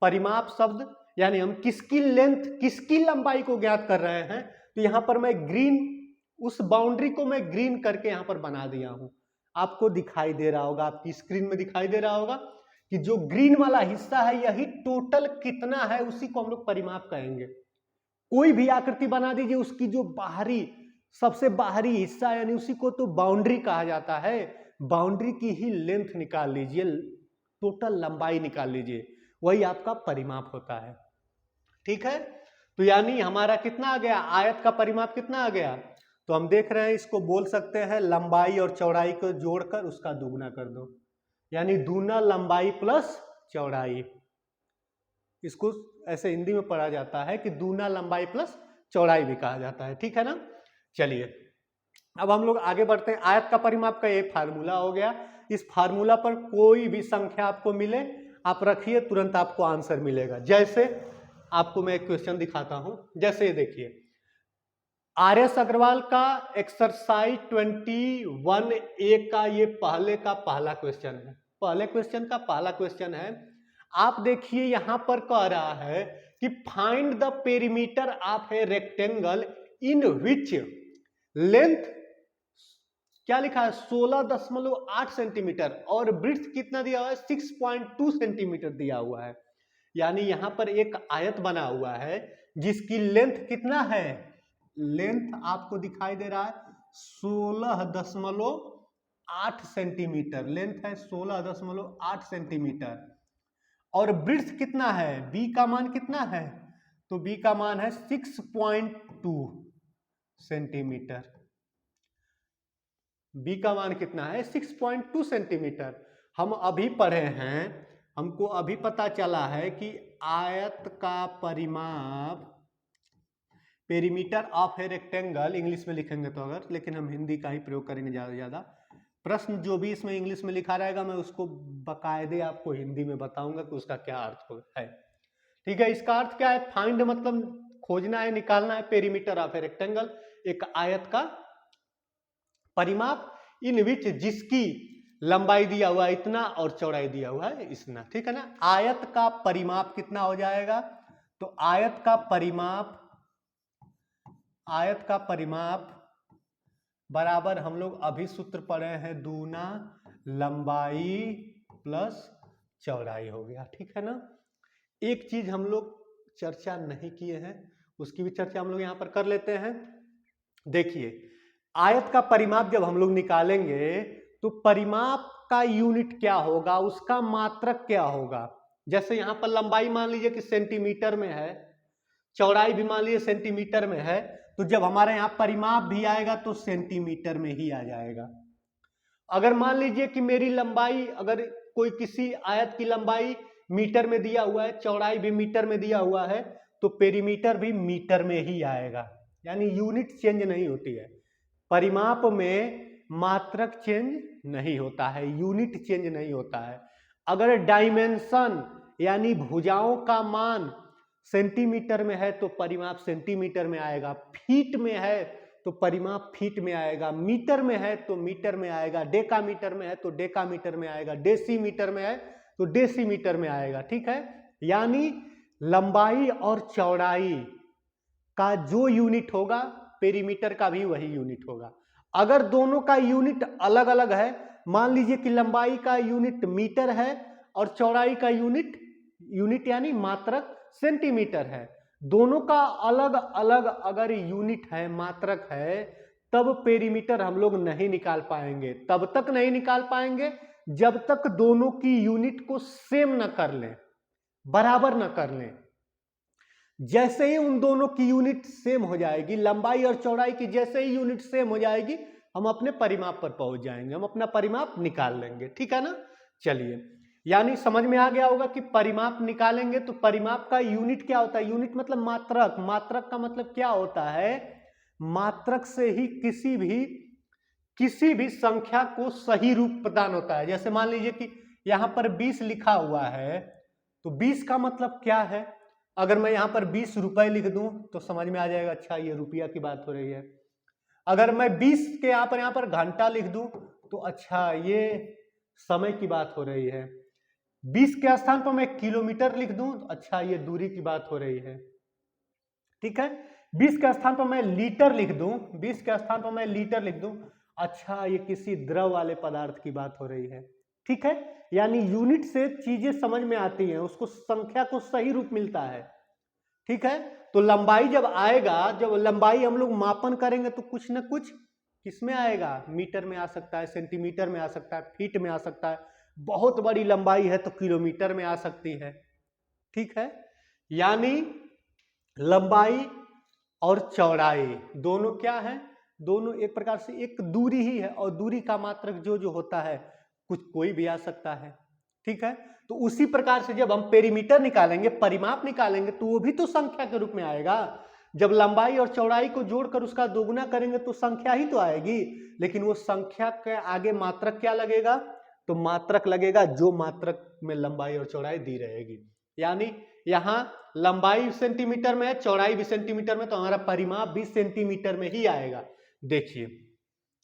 परिमाप शब्द यानी हम किसकी लेंथ, किसकी लंबाई को ज्ञात कर रहे हैं। तो यहां पर मैं ग्रीन, उस बाउंड्री को मैं ग्रीन करके यहां पर बना दिया हूं, आपको दिखाई दे रहा होगा, आपकी स्क्रीन में दिखाई दे रहा होगा कि जो ग्रीन वाला हिस्सा है यही टोटल कितना है, उसी को हम लोग परिमाप कहेंगे। कोई भी आकृति बना दीजिए, उसकी जो बाहरी, सबसे बाहरी हिस्सा यानी उसी को तो बाउंड्री कहा जाता है। बाउंड्री की ही लेंथ निकाल लीजिए, टोटल लंबाई निकाल लीजिए, वही आपका परिमाप होता है। ठीक है। तो यानी हमारा कितना आ गया, आयत का परिमाप कितना आ गया, तो हम देख रहे हैं, इसको बोल सकते हैं लंबाई और चौड़ाई को जोड़कर उसका दुगुना कर दो, यानी दूना लंबाई प्लस चौड़ाई। इसको ऐसे हिंदी में पढ़ा जाता है कि दूना लंबाई प्लस चौड़ाई भी कहा जाता है। ठीक है ना। चलिए अब हम लोग आगे बढ़ते हैं। आयत का परिमाप का एक फार्मूला हो गया। इस फार्मूला पर कोई भी संख्या आपको मिले आप रखिए, तुरंत आपको आंसर मिलेगा। जैसे आपको मैं एक क्वेश्चन दिखाता हूं, जैसे ये देखिए, आर.एस. अग्रवाल का एक्सरसाइज 21A का ये पहले का पहला क्वेश्चन है। पहले क्वेश्चन का पहला क्वेश्चन है। आप देखिए यहां पर कह रहा है कि find the perimeter of a rectangle in which length, क्या लिखा है, 16.8 सेंटीमीटर और ब्रिड्थ कितना दिया हुआ है, 6.2 सेंटीमीटर दिया हुआ है। यानी यहां पर एक आयत बना हुआ है जिसकी लेंथ कितना है, लेंथ आपको दिखाई दे रहा है 16.8 सेंटीमीटर, लेंथ है 16.8 सेंटीमीटर और ब्रिड्थ कितना है, बी का मान कितना है, तो बी का मान है 6.2 सेंटीमीटर। बी का मान कितना है, 6.2 सेंटीमीटर। हम अभी पढ़े हैं, हमको अभी पता चला है कि आयत का परिमाप, perimeter of a rectangle, English में लिखेंगे तो अगर, लेकिन हम हिंदी का ही प्रयोग करेंगे ज्यादा से ज्यादा, प्रश्न जो भी इसमें इंग्लिश में लिखा रहेगा मैं उसको बकायदे आपको हिंदी में बताऊंगा कि उसका क्या अर्थ है। ठीक है, इसका अर्थ क्या है? फाइंड मतलब खोजना है, निकालना है, पेरीमीटर ऑफ ए रेक्टेंगल, एक आयत का परिमाप, इन विच जिसकी लंबाई दिया हुआ है इतना और चौड़ाई दिया हुआ है इतना। ठीक है ना, आयत का परिमाप कितना हो जाएगा? तो आयत का परिमाप बराबर, हम लोग अभी सूत्र पढ़े हैं, दूना लंबाई प्लस चौड़ाई हो गया। ठीक है ना, एक चीज हम लोग चर्चा नहीं किए हैं, उसकी भी चर्चा हम लोग यहां पर कर लेते हैं। देखिए, आयत का परिमाप जब हम लोग निकालेंगे तो परिमाप का यूनिट क्या होगा, उसका मात्रक क्या होगा। जैसे यहां पर लंबाई मान लीजिए कि सेंटीमीटर में है, चौड़ाई भी मान लीजिए सेंटीमीटर में है, तो जब हमारे यहां परिमाप भी आएगा तो सेंटीमीटर में ही आ जाएगा। अगर मान लीजिए कि मेरी लंबाई, अगर कोई किसी आयत की लंबाई मीटर में दिया हुआ है, चौड़ाई भी मीटर में दिया हुआ है, तो पेरीमीटर भी मीटर में ही आएगा, यानी यूनिट चेंज नहीं होती है। परिमाप में मात्रक चेंज नहीं होता है, यूनिट चेंज नहीं होता है। अगर डायमेंशन यानी भुजाओं का मान सेंटीमीटर में है तो परिमाप सेंटीमीटर में आएगा, फीट में है तो परिमाप फीट में आएगा, मीटर में है तो मीटर में आएगा, डेकामीटर में है तो डेकामीटर में आएगा, डेसीमीटर में है तो डेसीमीटर में आएगा। ठीक है, यानी लंबाई और चौड़ाई का जो यूनिट होगा पेरीमीटर का भी वही यूनिट होगा। अगर दोनों का यूनिट अलग अलग है, मान लीजिए कि लंबाई का यूनिट मीटर है और चौड़ाई का यूनिट यानी मात्रक सेंटीमीटर है, दोनों का अलग अलग अगर यूनिट है, मात्रक है, तब पेरीमीटर हम लोग नहीं निकाल पाएंगे। तब तक नहीं निकाल पाएंगे जब तक दोनों की यूनिट को सेम न कर लें, बराबर न कर लें। जैसे ही उन दोनों की यूनिट सेम हो जाएगी, लंबाई और चौड़ाई की जैसे ही यूनिट सेम हो जाएगी, हम अपने परिमाप पर पहुंच जाएंगे, हम अपना परिमाप निकाल लेंगे। ठीक है ना, चलिए, यानी समझ में आ गया होगा कि परिमाप निकालेंगे तो परिमाप का यूनिट क्या होता है। यूनिट मतलब मात्रक, मात्रक का मतलब क्या होता है, मात्रक से ही किसी भी संख्या को सही रूप प्रदान होता है। जैसे मान लीजिए कि यहां पर 20 लिखा हुआ है, तो 20 का मतलब क्या है, अगर मैं यहां पर 20 रुपए लिख दूं तो समझ में आ जाएगा, अच्छा ये रुपया की बात हो रही है। अगर मैं 20 के यहां पर घंटा लिख दूं तो अच्छा ये समय की बात हो रही है। 20 के स्थान पर मैं किलोमीटर लिख दूं तो अच्छा ये दूरी की बात हो रही है। ठीक है, 20 के स्थान पर मैं लीटर लिख दूं, 20 के स्थान पर मैं लीटर लिख दूं, अच्छा ये किसी द्रव वाले पदार्थ की बात हो रही है। ठीक है, यानी यूनिट से चीजें समझ में आती हैं, उसको संख्या को सही रूप मिलता है। ठीक है, तो लंबाई जब आएगा, जब लंबाई हम लोग मापन करेंगे तो कुछ ना कुछ किसमें आएगा, मीटर में आ सकता है, सेंटीमीटर में आ सकता है, फीट में आ सकता है, बहुत बड़ी लंबाई है तो किलोमीटर में आ सकती है। ठीक है, यानी लंबाई और चौड़ाई दोनों क्या है, दोनों एक प्रकार से एक दूरी ही है, और दूरी का मात्रक जो जो होता है कुछ कोई भी आ सकता है। ठीक है, तो उसी प्रकार से जब हम पेरीमीटर निकालेंगे, परिमाप निकालेंगे, तो वो भी तो संख्या के रूप में आएगा। जब लंबाई और चौड़ाई को जोड़कर उसका दोगुना करेंगे तो संख्या ही तो आएगी, लेकिन वो संख्या के आगे मात्रक क्या लगेगा, तो मात्रक लगेगा जो मात्रक में लंबाई और चौड़ाई दी रहेगी। यानी यहां लंबाई सेंटीमीटर में है, चौड़ाई भी सेंटीमीटर में, तो हमारा परिमाप भी सेंटीमीटर में ही आएगा। देखिए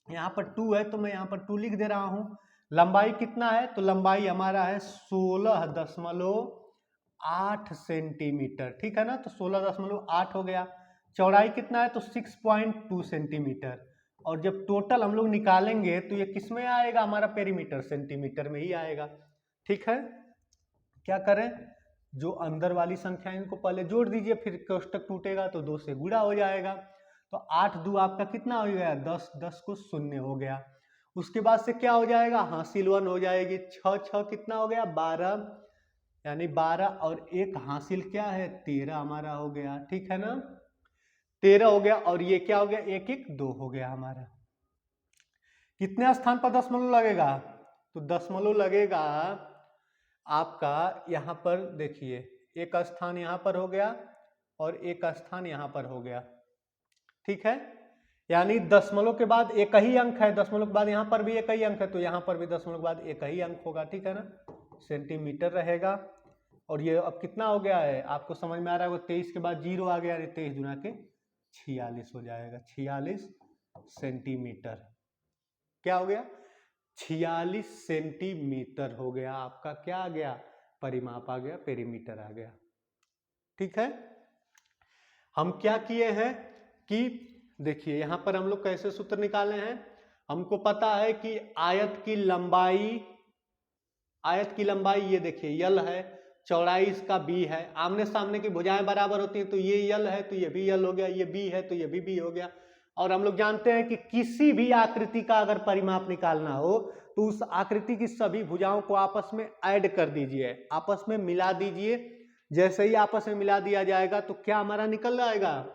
यहां पर 2 है तो मैं यहां पर 2 लिख दे रहा हूं। लंबाई कितना है, तो लंबाई हमारा है 16.8 सेंटीमीटर। ठीक है ना, तो 16.8 हो गया। चौड़ाई कितना है, तो 6.2 सेंटीमीटर। और जब टोटल हम लोग निकालेंगे तो ये किस में आएगा, हमारा पेरीमीटर सेंटीमीटर में ही आएगा। ठीक है, क्या करें, जो अंदर वाली संख्या इनको पहले जोड़ दीजिए, फिर कोष्टक टूटेगा तो 2 से गुणा हो जाएगा। तो 8 2 आपका कितना हो गया, 10, 10 को 0 हो गया। उसके बाद से क्या हो जाएगा, हासिल 1 हो जाएगी। 6 6 कितना हो गया, 12, यानी 12 और 1 हासिल क्या है, 13 हमारा हो गया। ठीक है ना, 13 हो गया, और ये क्या हो गया, 1 1 2 हो गया हमारा। कितने स्थान पर दशमलव लगेगा, तो दशमलव लगेगा आपका यहां पर, देखिए एक स्थान यहां पर हो गया और एक स्थान यहां पर हो गया। ठीक है, यानी दशमलव के बाद एक ही अंक है, दशमलव के बाद यहाँ पर भी एक ही अंक है, तो यहाँ पर भी दशमलव के बाद एक ही अंक होगा, ठीक है ना, सेंटीमीटर रहेगा। और ये अब कितना हो गया है आपको समझ में आ रहा है, 23 के बाद 0 आ गया, 23 गुना के 46 हो जाएगा, 46 सेंटीमीटर। क्या हो गया, 46 सेंटीमीटर हो गया आपका, क्या आ गया, परिमाप आ गया, पेरीमीटर आ गया। ठीक है, हम क्या किए हैं कि देखिए यहां पर हम लोग कैसे सूत्र निकाले हैं, हमको पता है कि आयत की लंबाई ये देखिए यल है, चौड़ाई इसका बी है, आमने सामने की भुजाएं बराबर होती हैं, तो ये यल है तो ये भी यल हो गया, ये बी है तो ये भी बी हो गया। और हम लोग जानते हैं कि किसी भी आकृति का अगर परिमाप निकालना हो तो उस आकृति की सभी भुजाओं को आपस में ऐड कर दीजिए, आपस में मिला दीजिए। जैसे ही आपस में मिला दिया जाएगा तो क्या हमारा निकल आएगा,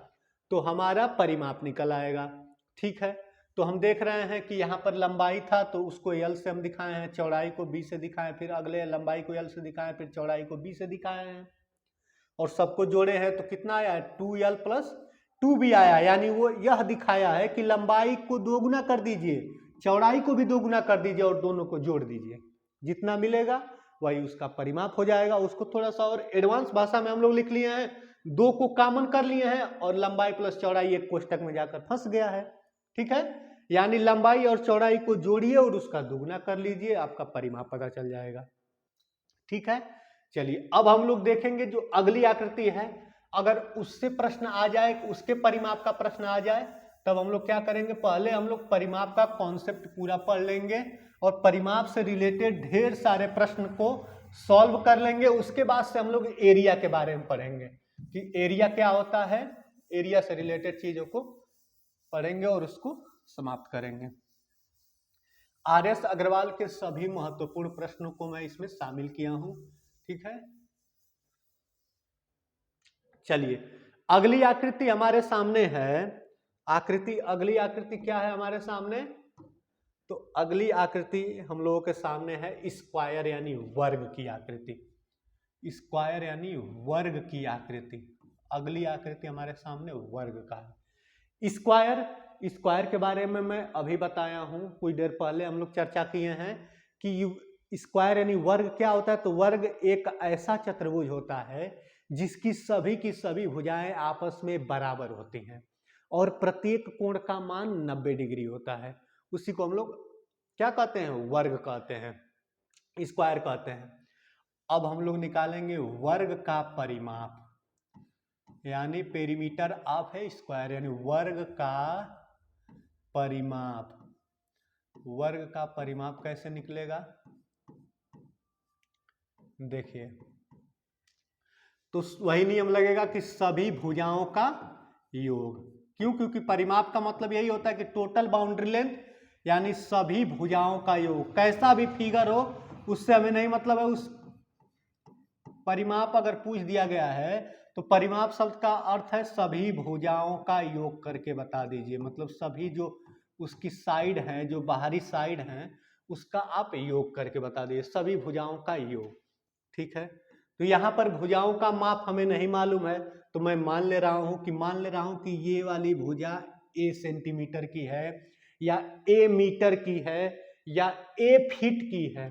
तो हमारा परिमाप निकल आएगा। ठीक है, तो हम देख रहे हैं कि यहाँ पर लंबाई था तो उसको यल से हम दिखाए हैं, चौड़ाई को बी से दिखाएं, फिर अगले लंबाई को यल से दिखाएं, फिर चौड़ाई को बी से दिखाए हैं, और सबको जोड़े हैं तो कितना आया, 2l प्लस 2b आया। यानी वो यह दिखाया है कि लंबाई को दोगुना कर दीजिए, चौड़ाई को भी दोगुना कर दीजिए और दोनों को जोड़ दीजिए, जितना मिलेगा वही उसका परिमाप हो जाएगा। उसको थोड़ा सा और एडवांस भाषा में हम लोग लिख लिए हैं, 2 को कॉमन कर लिए हैं और लंबाई प्लस चौड़ाई एक कोष्टक में जाकर फंस गया है। ठीक है, यानी लंबाई और चौड़ाई को जोड़िए और उसका दुगुना कर लीजिए, आपका परिमाप पता चल जाएगा। ठीक है, चलिए अब हम लोग देखेंगे जो अगली आकृति है, अगर उससे प्रश्न आ जाए, उसके परिमाप का प्रश्न आ जाए, तब हम लोग क्या करेंगे, पहले हम लोग परिमाप का कॉन्सेप्ट पूरा पढ़ लेंगे और परिमाप से रिलेटेड ढेर सारे प्रश्न को सॉल्व कर लेंगे। उसके बाद से हम लोग एरिया के बारे में पढ़ेंगे कि एरिया क्या होता है, एरिया से रिलेटेड चीजों को पढ़ेंगे और उसको समाप्त करेंगे। आर.एस. अग्रवाल के सभी महत्वपूर्ण प्रश्नों को मैं इसमें शामिल किया हूं। ठीक है, चलिए अगली आकृति हमारे सामने है, अगली आकृति क्या है हमारे सामने, तो अगली आकृति हम लोगों के सामने है स्क्वायर यानी वर्ग की आकृति, स्क्वायर यानी वर्ग की आकृति। अगली आकृति हमारे सामने वर्ग का है। स्क्वायर के बारे में मैं अभी बताया हूं, कुछ देर पहले हम लोग चर्चा किए हैं कि स्क्वायर यानी वर्ग क्या होता है, तो वर्ग एक ऐसा चतुर्भुज होता है जिसकी सभी की सभी भुजाएं आपस में बराबर होती हैं और प्रत्येक कोण का मान 90 डिग्री होता है, उसी को हम लोग क्या कहते हैं, वर्ग कहते हैं, स्क्वायर कहते हैं। अब हम लोग निकालेंगे वर्ग का परिमाप, यानी पेरीमीटर ऑफ है स्क्वायर, यानी वर्ग का परिमाप। वर्ग का परिमाप कैसे निकलेगा, देखिए तो वही नियम लगेगा कि सभी भुजाओं का योग। क्यों, क्योंकि परिमाप का मतलब यही होता है कि टोटल बाउंड्री लेंथ यानी सभी भुजाओं का योग। कैसा भी फिगर हो उससे हमें नहीं मतलब है, उस परिमाप अगर पूछ दिया गया है तो परिमाप शब्द का अर्थ है सभी भुजाओं का योग करके बता दीजिए, मतलब सभी जो उसकी साइड है, जो बाहरी साइड है उसका आप योग करके बता दीजिए, सभी भुजाओं का योग। ठीक है, तो यहाँ पर भुजाओं का माप हमें नहीं मालूम है तो मैं मान ले रहा हूं कि ये वाली भुजा a सेंटीमीटर की है या a मीटर की है या a फीट की है।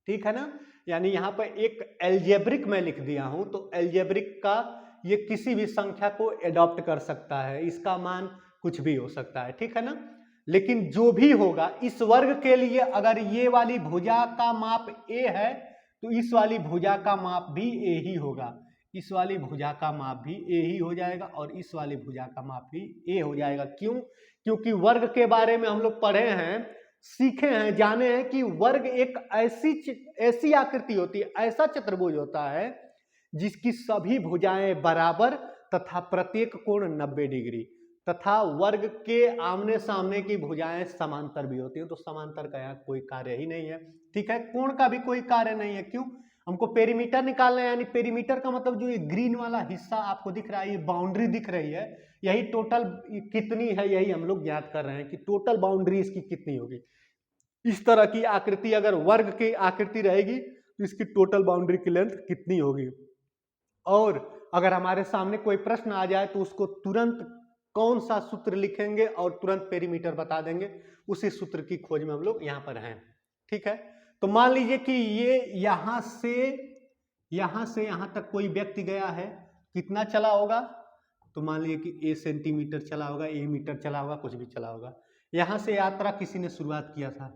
ठीक है ना, यानी यहाँ पर एक एल्जेब्रिक मैं लिख दिया हूं, तो एल्जेब्रिक का ये किसी भी संख्या को एडॉप्ट कर सकता है, इसका मान कुछ भी हो सकता है। ठीक है ना, लेकिन जो भी होगा इस वर्ग के लिए अगर ये वाली भुजा का माप a है तो इस वाली भुजा का माप भी a ही होगा, इस वाली भुजा का माप भी a ही हो जाएगा और इस वाली भुजा का माप भी a हो जाएगा। क्यों, क्योंकि वर्ग के बारे में हम लोग पढ़े हैं, सीखे हैं, जाने हैं कि वर्ग एक ऐसी आकृति होती है, ऐसा चतुर्भुज होता है जिसकी सभी भुजाएं बराबर तथा प्रत्येक कोण 90 डिग्री तथा वर्ग के आमने सामने की भुजाएं समांतर भी होती है। तो समांतर का यहाँ कोई कार्य ही नहीं है। ठीक है, कोण का भी कोई कार्य नहीं है। क्यों, हमको पेरीमीटर निकालना है, यानी पेरीमीटर का मतलब जो ये ग्रीन वाला हिस्सा आपको दिख रहा है, ये बाउंड्री दिख रही है, यही टोटल कितनी है यही हम लोग ज्ञात कर रहे हैं कि टोटल बाउंड्री इसकी कितनी होगी। इस तरह की आकृति अगर वर्ग की आकृति रहेगी तो इसकी टोटल बाउंड्री की लेंथ कितनी होगी। और अगर हमारे सामने कोई प्रश्न आ जाए तो उसको तुरंत कौन सा सूत्र लिखेंगे और तुरंत पेरीमीटर बता देंगे, उसी सूत्र की खोज में हम लोग यहाँ पर हैं। ठीक है, तो मान लीजिए कि ये यहाँ से यहाँ तक कोई व्यक्ति गया है, कितना चला होगा, तो मान लीजिए कि a सेंटीमीटर चला होगा, a मीटर चला होगा, कुछ भी चला होगा। यहाँ से यात्रा किसी ने शुरुआत किया था,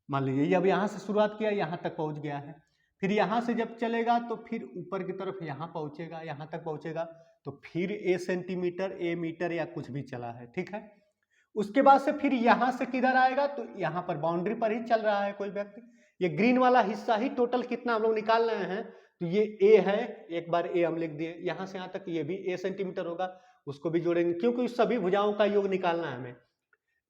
मान लीजिए अब यहाँ से शुरुआत किया, यहाँ तक पहुँच गया है, फिर यहाँ से जब चलेगा तो फिर ऊपर की तरफ यहाँ पहुँचेगा, यहाँ तक पहुँचेगा, तो फिर a सेंटीमीटर, a मीटर या कुछ भी चला है। ठीक है, उसके बाद से फिर यहाँ से किधर आएगा, तो यहाँ पर बाउंड्री पर ही चल रहा है कोई व्यक्ति। ये ग्रीन वाला हिस्सा ही टोटल कितना हम लोग निकाल रहे हैं, तो ये a है, एक बार a हम लिख दिए, यहाँ से यहाँ तक ये भी a सेंटीमीटर होगा, उसको भी जोड़ेंगे क्योंकि सभी भुजाओं का योग निकालना है हमें।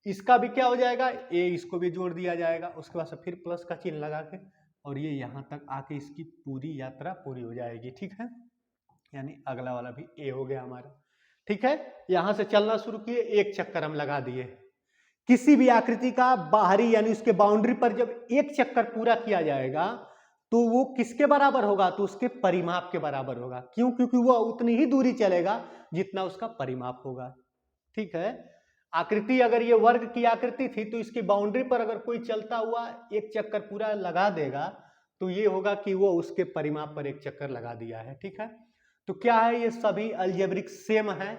इसका भी क्या हो जाएगा, a, इसको भी जोड़ दिया जाएगा, उसके बाद से फिर प्लस का चिन्ह लगा के, और ये यहाँ तक आके इसकी पूरी यात्रा पूरी हो जाएगी। ठीक है, यानी अगला वाला भी a हो गया हमारा। ठीक है, यहां से चलना शुरू किए, एक चक्कर हम लगा दिए। किसी भी आकृति का बाहरी यानी उसके बाउंड्री पर जब एक चक्कर पूरा किया जाएगा तो वो किसके बराबर होगा, तो उसके परिमाप के बराबर होगा। क्यों, क्योंकि वो उतनी ही दूरी चलेगा जितना उसका परिमाप होगा। ठीक है, आकृति अगर ये वर्ग की आकृति थी तो इसकी बाउंड्री पर अगर कोई चलता हुआ एक चक्कर पूरा लगा देगा तो ये होगा कि वो उसके परिमाप पर एक चक्कर लगा दिया है। ठीक है, तो क्या है, ये सभी अलजेब्रिक सेम है,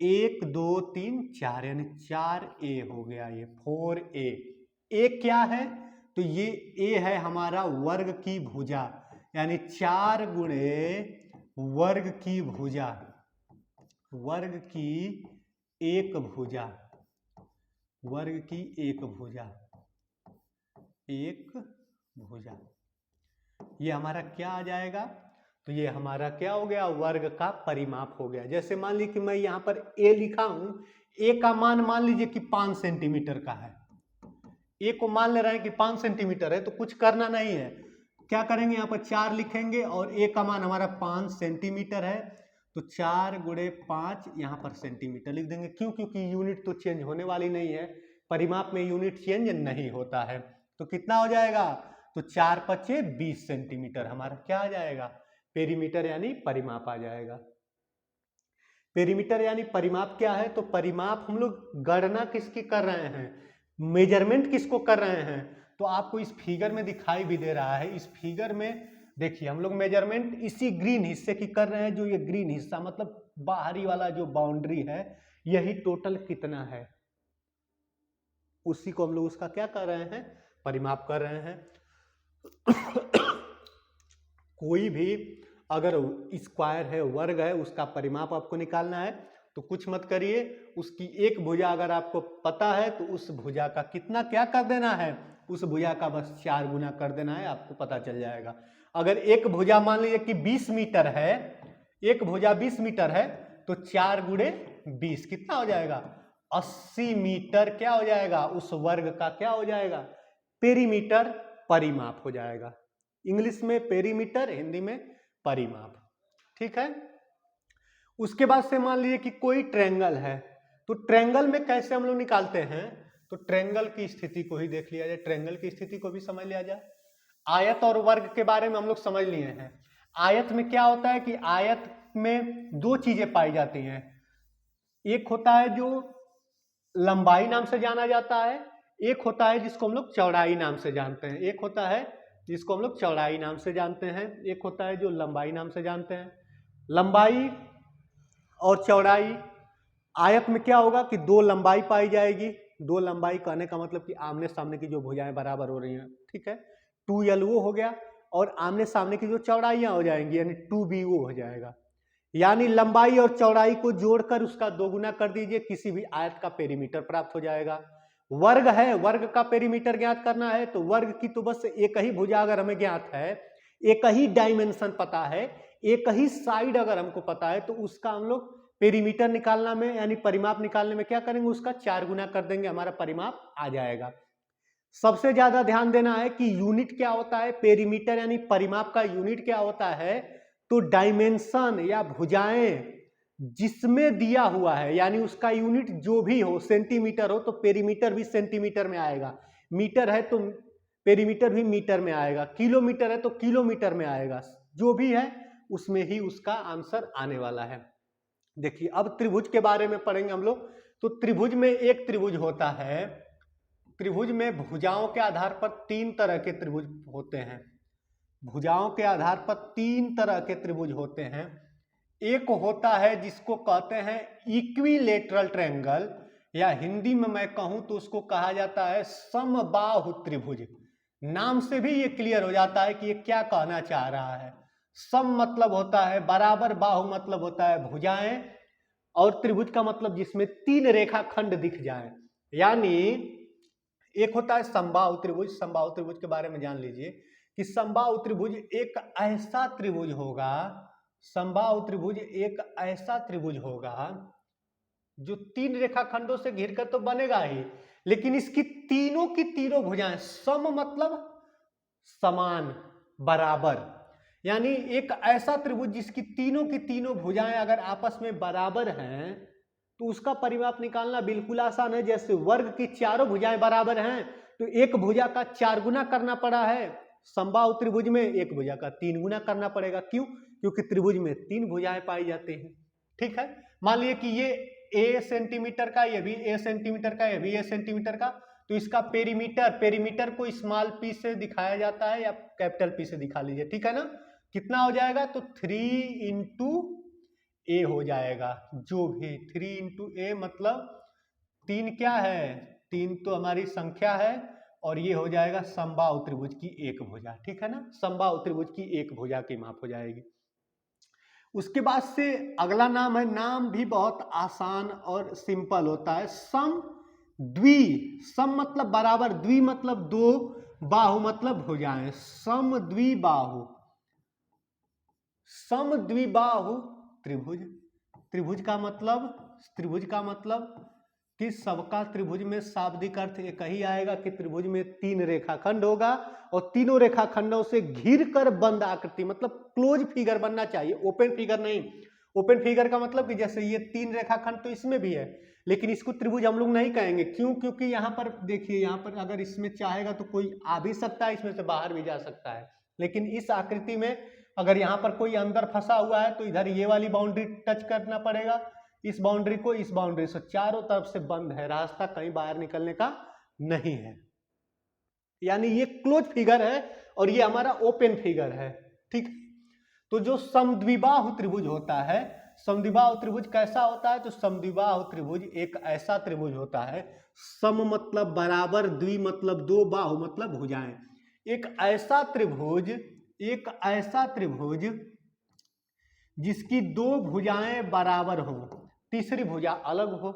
1 2 3 4 यानी 4a हो गया, ये 4a। a क्या है, तो ये a है हमारा वर्ग की भुजा, यानी 4 गुणे वर्ग की भुजा, वर्ग की एक भुजा, वर्ग की एक भुजा, एक भुजा, ये हमारा क्या आ जाएगा, तो ये हमारा क्या हो गया, वर्ग का परिमाप हो गया। जैसे मान लीजिए कि मैं यहाँ पर a लिखा हूं, a का मान मान लीजिए कि 5 सेंटीमीटर का है, a को मान ले रहे हैं कि 5 सेंटीमीटर है, तो कुछ करना नहीं है, क्या करेंगे, यहाँ पर 4 लिखेंगे और a का मान हमारा 5 सेंटीमीटर है, तो 4 गुणे 5 यहाँ पर सेंटीमीटर लिख देंगे। क्यों, क्योंकि यूनिट तो चेंज होने वाली नहीं है, परिमाप में यूनिट चेंज नहीं होता है। तो कितना हो जाएगा, तो 4 पच्चे 20 सेंटीमीटर हमारा क्या आ जाएगा, पेरीमीटर यानी परिमाप आ जाएगा। पेरीमीटर यानी परिमाप क्या है, तो परिमाप हम लोग गणना किसकी कर रहे हैं, मेजरमेंट किसको कर रहे हैं, तो आपको इस फिगर में दिखाई भी दे रहा है। इस फिगर में देखिए हम लोग मेजरमेंट इसी ग्रीन हिस्से की कर रहे हैं, जो ये ग्रीन हिस्सा मतलब बाहरी वाला जो बाउंड्री है, यही टोटल कितना है, उसी को हम लोग उसका क्या कर रहे हैं, परिमाप कर रहे हैं। कोई भी अगर स्क्वायर है, वर्ग है, उसका परिमाप आपको निकालना है तो कुछ मत करिए, उसकी एक भुजा अगर आपको पता है तो उस भुजा का कितना क्या कर देना है, उस भुजा का बस 4 गुना कर देना है, आपको पता चल जाएगा। अगर एक भुजा मान लीजिए कि 20 मीटर है, एक भुजा 20 मीटर है, तो 4 गुणे 20 कितना हो जाएगा, 80 मीटर क्या हो जाएगा, उस वर्ग का क्या हो जाएगा, पेरीमीटर, परिमाप हो जाएगा। इंग्लिश में पेरीमीटर, हिंदी में परिमाप। ठीक है, उसके बाद से मान लीजिए कि कोई ट्रायंगल है, तो ट्रायंगल में कैसे हम लोग निकालते हैं, तो ट्रायंगल की स्थिति को ही देख लिया जाए, ट्रायंगल की स्थिति को भी समझ लिया जाए। आयत और वर्ग के बारे में हम लोग समझ लिए हैं। आयत में क्या होता है कि आयत में 2 चीजें पाई जाती हैं, एक होता है जो लंबाई नाम से जाना जाता है, एक होता है जिसको हम लोग चौड़ाई नाम से जानते हैं, एक होता है जिसको हम लोग चौड़ाई नाम से जानते हैं, एक होता है जो लंबाई नाम से जानते हैं। लंबाई और चौड़ाई, आयत में क्या होगा कि 2 लंबाई पाई जाएगी, 2 लंबाई कहने का मतलब कि आमने सामने की जो भुजाएं बराबर हो रही हैं। ठीक है, 2l वो हो गया, और आमने सामने की जो चौड़ाइयां हो जाएंगी यानी 2b वो हो जाएगा। यानी लंबाई और चौड़ाई को जोड़कर उसका 2 गुना कर दीजिए, किसी भी आयत का पेरीमीटर प्राप्त हो जाएगा। वर्ग है, वर्ग का पेरीमीटर ज्ञात करना है, तो वर्ग की तो बस एक ही भुजा अगर हमें ज्ञात है, एक ही डायमेंशन पता है, एक ही साइड अगर हमको पता है, तो उसका हम लोग पेरीमीटर निकालना में यानी परिमाप निकालने में क्या करेंगे, उसका 4 गुना कर देंगे, हमारा परिमाप आ जाएगा। सबसे ज्यादा ध्यान देना है कि यूनिट क्या होता है, पेरीमीटर यानी परिमाप का यूनिट क्या होता है, तो डायमेंशन या भुजाएं जिसमें दिया हुआ है यानी उसका यूनिट जो भी हो, सेंटीमीटर हो तो पेरीमीटर भी सेंटीमीटर में आएगा, मीटर है तो पेरीमीटर भी मीटर में आएगा, किलोमीटर है तो किलोमीटर में आएगा, जो भी है उसमें ही उसका आंसर आने वाला है। देखिए अब त्रिभुज के बारे में पढ़ेंगे हम लोग। तो त्रिभुज में एक त्रिभुज होता है, त्रिभुज में भुजाओं के आधार पर तीन तरह के त्रिभुज होते हैं। भुजाओं के आधार पर तीन तरह के त्रिभुज होते हैं। एक होता है जिसको कहते हैं इक्विलेटरल ट्रायंगल, या हिंदी में मैं कहूं तो उसको कहा जाता है समबाहु त्रिभुज। नाम से भी ये क्लियर हो जाता है कि ये क्या कहना चाह रहा है। सम मतलब होता है बराबर, बाहु मतलब होता है भुजाएं, और त्रिभुज का मतलब जिसमें तीन रेखाखंड दिख जाए। यानी एक होता है समबाहु त्रिभुज। समबाहु त्रिभुज के बारे में जान लीजिए कि समबाहु त्रिभुज एक ऐसा त्रिभुज होगा, समबाहु त्रिभुज एक ऐसा त्रिभुज होगा जो तीन रेखाखंडों से घिरकर तो बनेगा ही, लेकिन इसकी तीनों की तीनों भुजाएं, सम मतलब समान, बराबर। यानी एक ऐसा त्रिभुज जिसकी तीनों की तीनों भुजाएं अगर आपस में बराबर हैं तो उसका परिमाप निकालना बिल्कुल आसान है। जैसे वर्ग की चारों भुजाएं बराबर हैं तो एक भुजा का 4 गुना करना पड़ा है, समबाहु त्रिभुज में एक भुजा का 3 गुना करना पड़ेगा। क्यों? क्योंकि त्रिभुज में 3 भुजाएं पाई जाती हैं। ठीक है, मान लिया कि ये a सेंटीमीटर का, ये भी a सेंटीमीटर का, ये भी a सेंटीमीटर का, तो इसका पेरीमीटर को स्मॉल पी से दिखाया जाता है या कैपिटल पी से दिखा लीजिए। ठीक है ना, कितना हो जाएगा? तो 3 इंटू ए हो जाएगा। जो भी 3 इंटू ए मतलब 3 क्या है? 3 तो हमारी संख्या है, और ये हो जाएगा समबाहु त्रिभुज की एक भुजा। ठीक है ना, समबाहु त्रिभुज की एक भुजा की माप हो जाएगी। उसके बाद से अगला नाम है, नाम भी बहुत आसान और सिंपल होता है, सम द्वि। सम मतलब बराबर, द्वि मतलब दो, बाहु मतलब भुजाएं। सम द्विबाहु, सम द्विबाहु त्रिभुज। त्रिभुज का मतलब कि सबका त्रिभुज में शाब्दिक अर्थ एक ही आएगा कि त्रिभुज में 3 रेखाखंड होगा और तीनों रेखाखंडों से घिर कर बंद आकृति, मतलब क्लोज फिगर बनना चाहिए, ओपन फिगर नहीं। ओपन फिगर का मतलब कि जैसे ये 3 रेखाखंड तो इसमें भी है, लेकिन इसको त्रिभुज हम लोग नहीं कहेंगे। क्यों? क्योंकि यहाँ पर देखिए, यहाँ पर अगर इसमें चाहेगा तो कोई आ भी सकता है, इसमें से बाहर भी जा सकता है, लेकिन इस आकृति में अगर यहाँ पर कोई अंदर फंसा हुआ है तो इधर ये वाली बाउंड्री टच करना पड़ेगा, इस बाउंड्री को, इस बाउंड्री से, चारों तरफ से बंद है, रास्ता कहीं बाहर निकलने का नहीं है। यानी ये क्लोज फिगर है और ये हमारा ओपन फिगर है। ठीक, तो जो समद्विबाहु त्रिभुज होता है, समद्विबाहु त्रिभुज कैसा होता है? तो समद्विबाहु त्रिभुज एक ऐसा त्रिभुज होता है, सम मतलब बराबर, द्वि मतलब दो, बाहु मतलब भुजाएं। एक ऐसा त्रिभुज जिसकी दो भुजाएं बराबर हो, तीसरी भुजा अलग हो।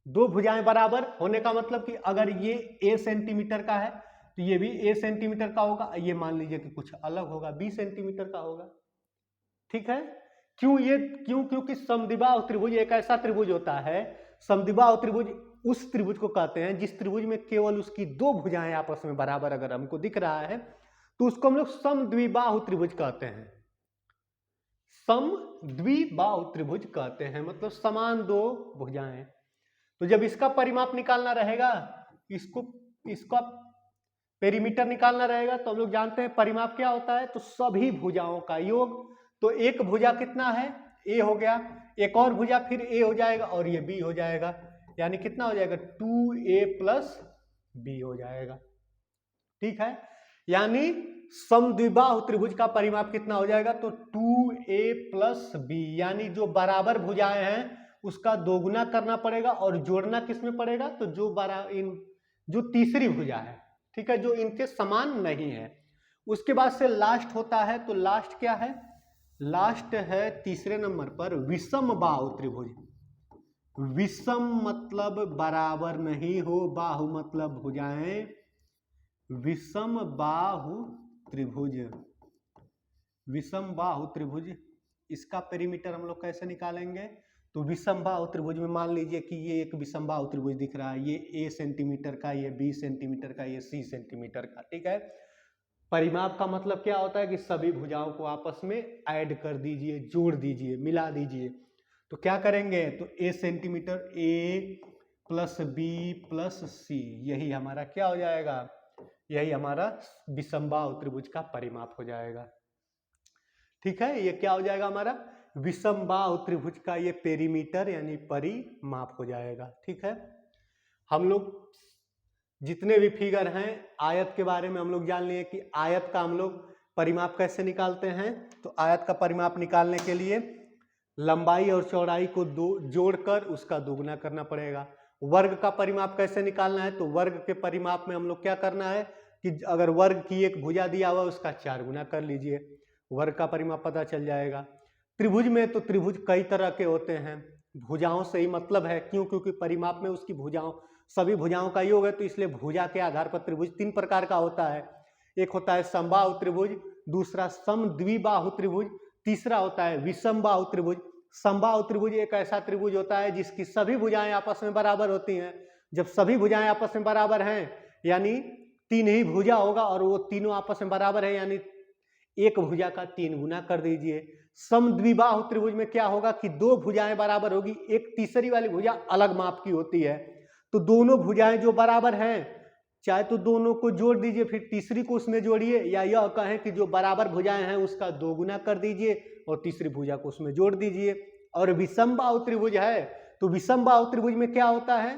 दो भुजाएं बराबर होने का मतलब कि अगर ये a सेंटीमीटर का है तो ये भी a सेंटीमीटर का होगा, ये मान लीजिए कि कुछ अलग होगा, b सेंटीमीटर का होगा। ठीक है, क्योंकि समद्विबाहु त्रिभुज एक ऐसा त्रिभुज होता है, समद्विबाहु त्रिभुज उस त्रिभुज को कहते हैं जिस त्रिभुज में केवल उसकी दो भुजाएं आपस में बराबर अगर हमको दिख रहा है तो उसको हम लोग समद्विबाहु त्रिभुज कहते हैं। समद्विबाहु त्रिभुज कहते हैं, मतलब समान दो भुजाएं। तो जब इसका परिमाप निकालना रहेगा, इसका पेरीमीटर निकालना रहेगा, तो हम लोग जानते हैं परिमाप क्या होता है, तो सभी भुजाओं का योग। तो एक भुजा कितना है? a हो गया, एक और भुजा फिर a हो जाएगा और ये b हो जाएगा, यानी कितना हो जाएगा? 2a प्लस b हो जाएगा। ठीक है, यानी समद्विबाहु त्रिभुज का परिमाप कितना हो जाएगा? तो 2a प्लस b, यानी जो बराबर भुजाएं हैं उसका दोगुना करना पड़ेगा और जोड़ना किसमें पड़ेगा? तो जो तीसरी भुजा है, ठीक है, जो इनके समान नहीं है। उसके बाद से लास्ट होता है, तो लास्ट क्या है? लास्ट है तीसरे नंबर पर विषम बाहु त्रिभुज। विषम मतलब बराबर नहीं हो, बाहु मतलब भुजाएं, विषम बाहु त्रिभुज। विषम बाहु त्रिभुज, इसका पेरीमीटर हम लोग कैसे निकालेंगे? तो विषम बाहु त्रिभुज में मान लीजिए कि ये एक विषम बाहु त्रिभुज दिख रहा है, ये a सेंटीमीटर का, ये b सेंटीमीटर का, ये c सेंटीमीटर का। ठीक है, परिमाप का मतलब क्या होता है कि सभी भुजाओं को आपस में ऐड कर दीजिए, जोड़ दीजिए, मिला दीजिए। तो क्या करेंगे? तो a centimetre, a plus b plus c, यही हमारा क्या हो जाएगा? यही हमारा विषम बाहु त्रिभुज का परिमाप हो जाएगा। ठीक है, ये क्या हो जाएगा? हमारा विषमबाहु त्रिभुज का ये पेरीमीटर यानी परिमाप हो जाएगा। ठीक है, हम लोग जितने भी फिगर हैं आयत के बारे में हम लोग जान लिए कि आयत का हम लोग परिमाप कैसे निकालते हैं। तो आयत का परिमाप निकालने के लिए लंबाई और चौड़ाई को जोड़कर उसका दोगुना करना पड़ेगा। वर्ग का परिमाप कैसे निकालना है, तो वर्ग के परिमाप में हम लोग क्या करना है कि अगर वर्ग की एक भुजा दिया हुआ उसका 4 गुना कर लीजिए, वर्ग का परिमाप पता चल जाएगा। त्रिभुज में तो त्रिभुज कई तरह के होते हैं, भुजाओं से ही मतलब है, क्यों? क्योंकि परिमाप में उसकी भुजाओं सभी भुजाओं का योग है, तो इसलिए भुजा के आधार पर त्रिभुज 3 प्रकार का होता है। एक होता है समबाहु त्रिभुज, दूसरा समद्विबाहु त्रिभुज, तीसरा होता है विषमबाहु त्रिभुज। समबाहु त्रिभुज एक ऐसा त्रिभुज होता है जिसकी सभी भुजाएं आपस में बराबर होती हैं। जब सभी भुजाएं आपस में बराबर हैं यानी 3 ही भुजा होगा और वो तीनों आपस में बराबर है यानी एक भुजा का 3 गुना कर दीजिए। समद्विबाहु त्रिभुज में क्या होगा कि 2 भुजाएं बराबर होगी, एक तीसरी वाली भुजा अलग माप की होती है। तो दोनों भुजाएं जो बराबर हैं चाहे तो दोनों को जोड़ दीजिए, फिर तीसरी को उसमें जोड़िए, या यह कहें कि जो बराबर भुजाएं हैं उसका 2 गुना कर दीजिए और तीसरी भुजा को उसमें जोड़ दीजिए। और विषमबाहु त्रिभुज है तो विषमबाहु त्रिभुज में क्या होता है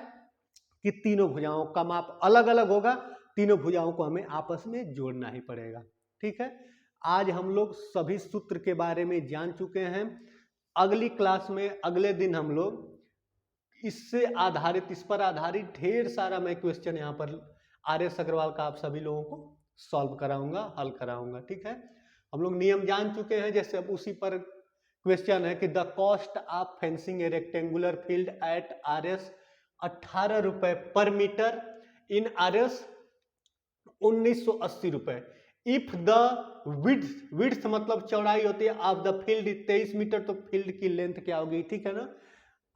कि तीनों भुजाओं का माप अलग अलग होगा, तीनों भुजाओं को हमें आपस में जोड़ना ही पड़ेगा। ठीक है, आज हम लोग सभी सूत्र के बारे में जान चुके हैं। अगली क्लास में अगले दिन हम लोग इससे आधारित, इस पर आधारित ढेर सारा मैं क्वेश्चन यहाँ पर आर.एस. अग्रवाल का आप सभी लोगों को सॉल्व कराऊंगा, हल कराऊंगा। ठीक है, हम लोग नियम जान चुके हैं। जैसे अब उसी पर क्वेश्चन है कि the cost of fencing A rectangular field at RS. 18 रुपए पर मीटर, इन आर.एस. 1980 रुपए। इफ द विड्थ मतलब चौड़ाई होती है ऑफ द फील्ड 23 मीटर, तो फील्ड की लेंथ क्या होगी? ठीक है ना,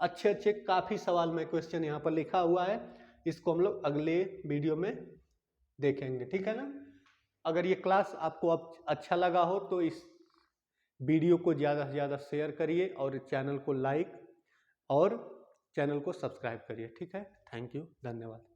अच्छे अच्छे काफी सवाल में क्वेश्चन यहाँ पर लिखा हुआ है, इसको हम लोग अगले वीडियो में देखेंगे। ठीक है ना, अगर ये क्लास आपको अब अच्छा लगा हो तो इस वीडियो को ज़्यादा से ज़्यादा शेयर करिए और चैनल को लाइक और चैनल को सब्सक्राइब करिए। ठीक है, थैंक यू, धन्यवाद।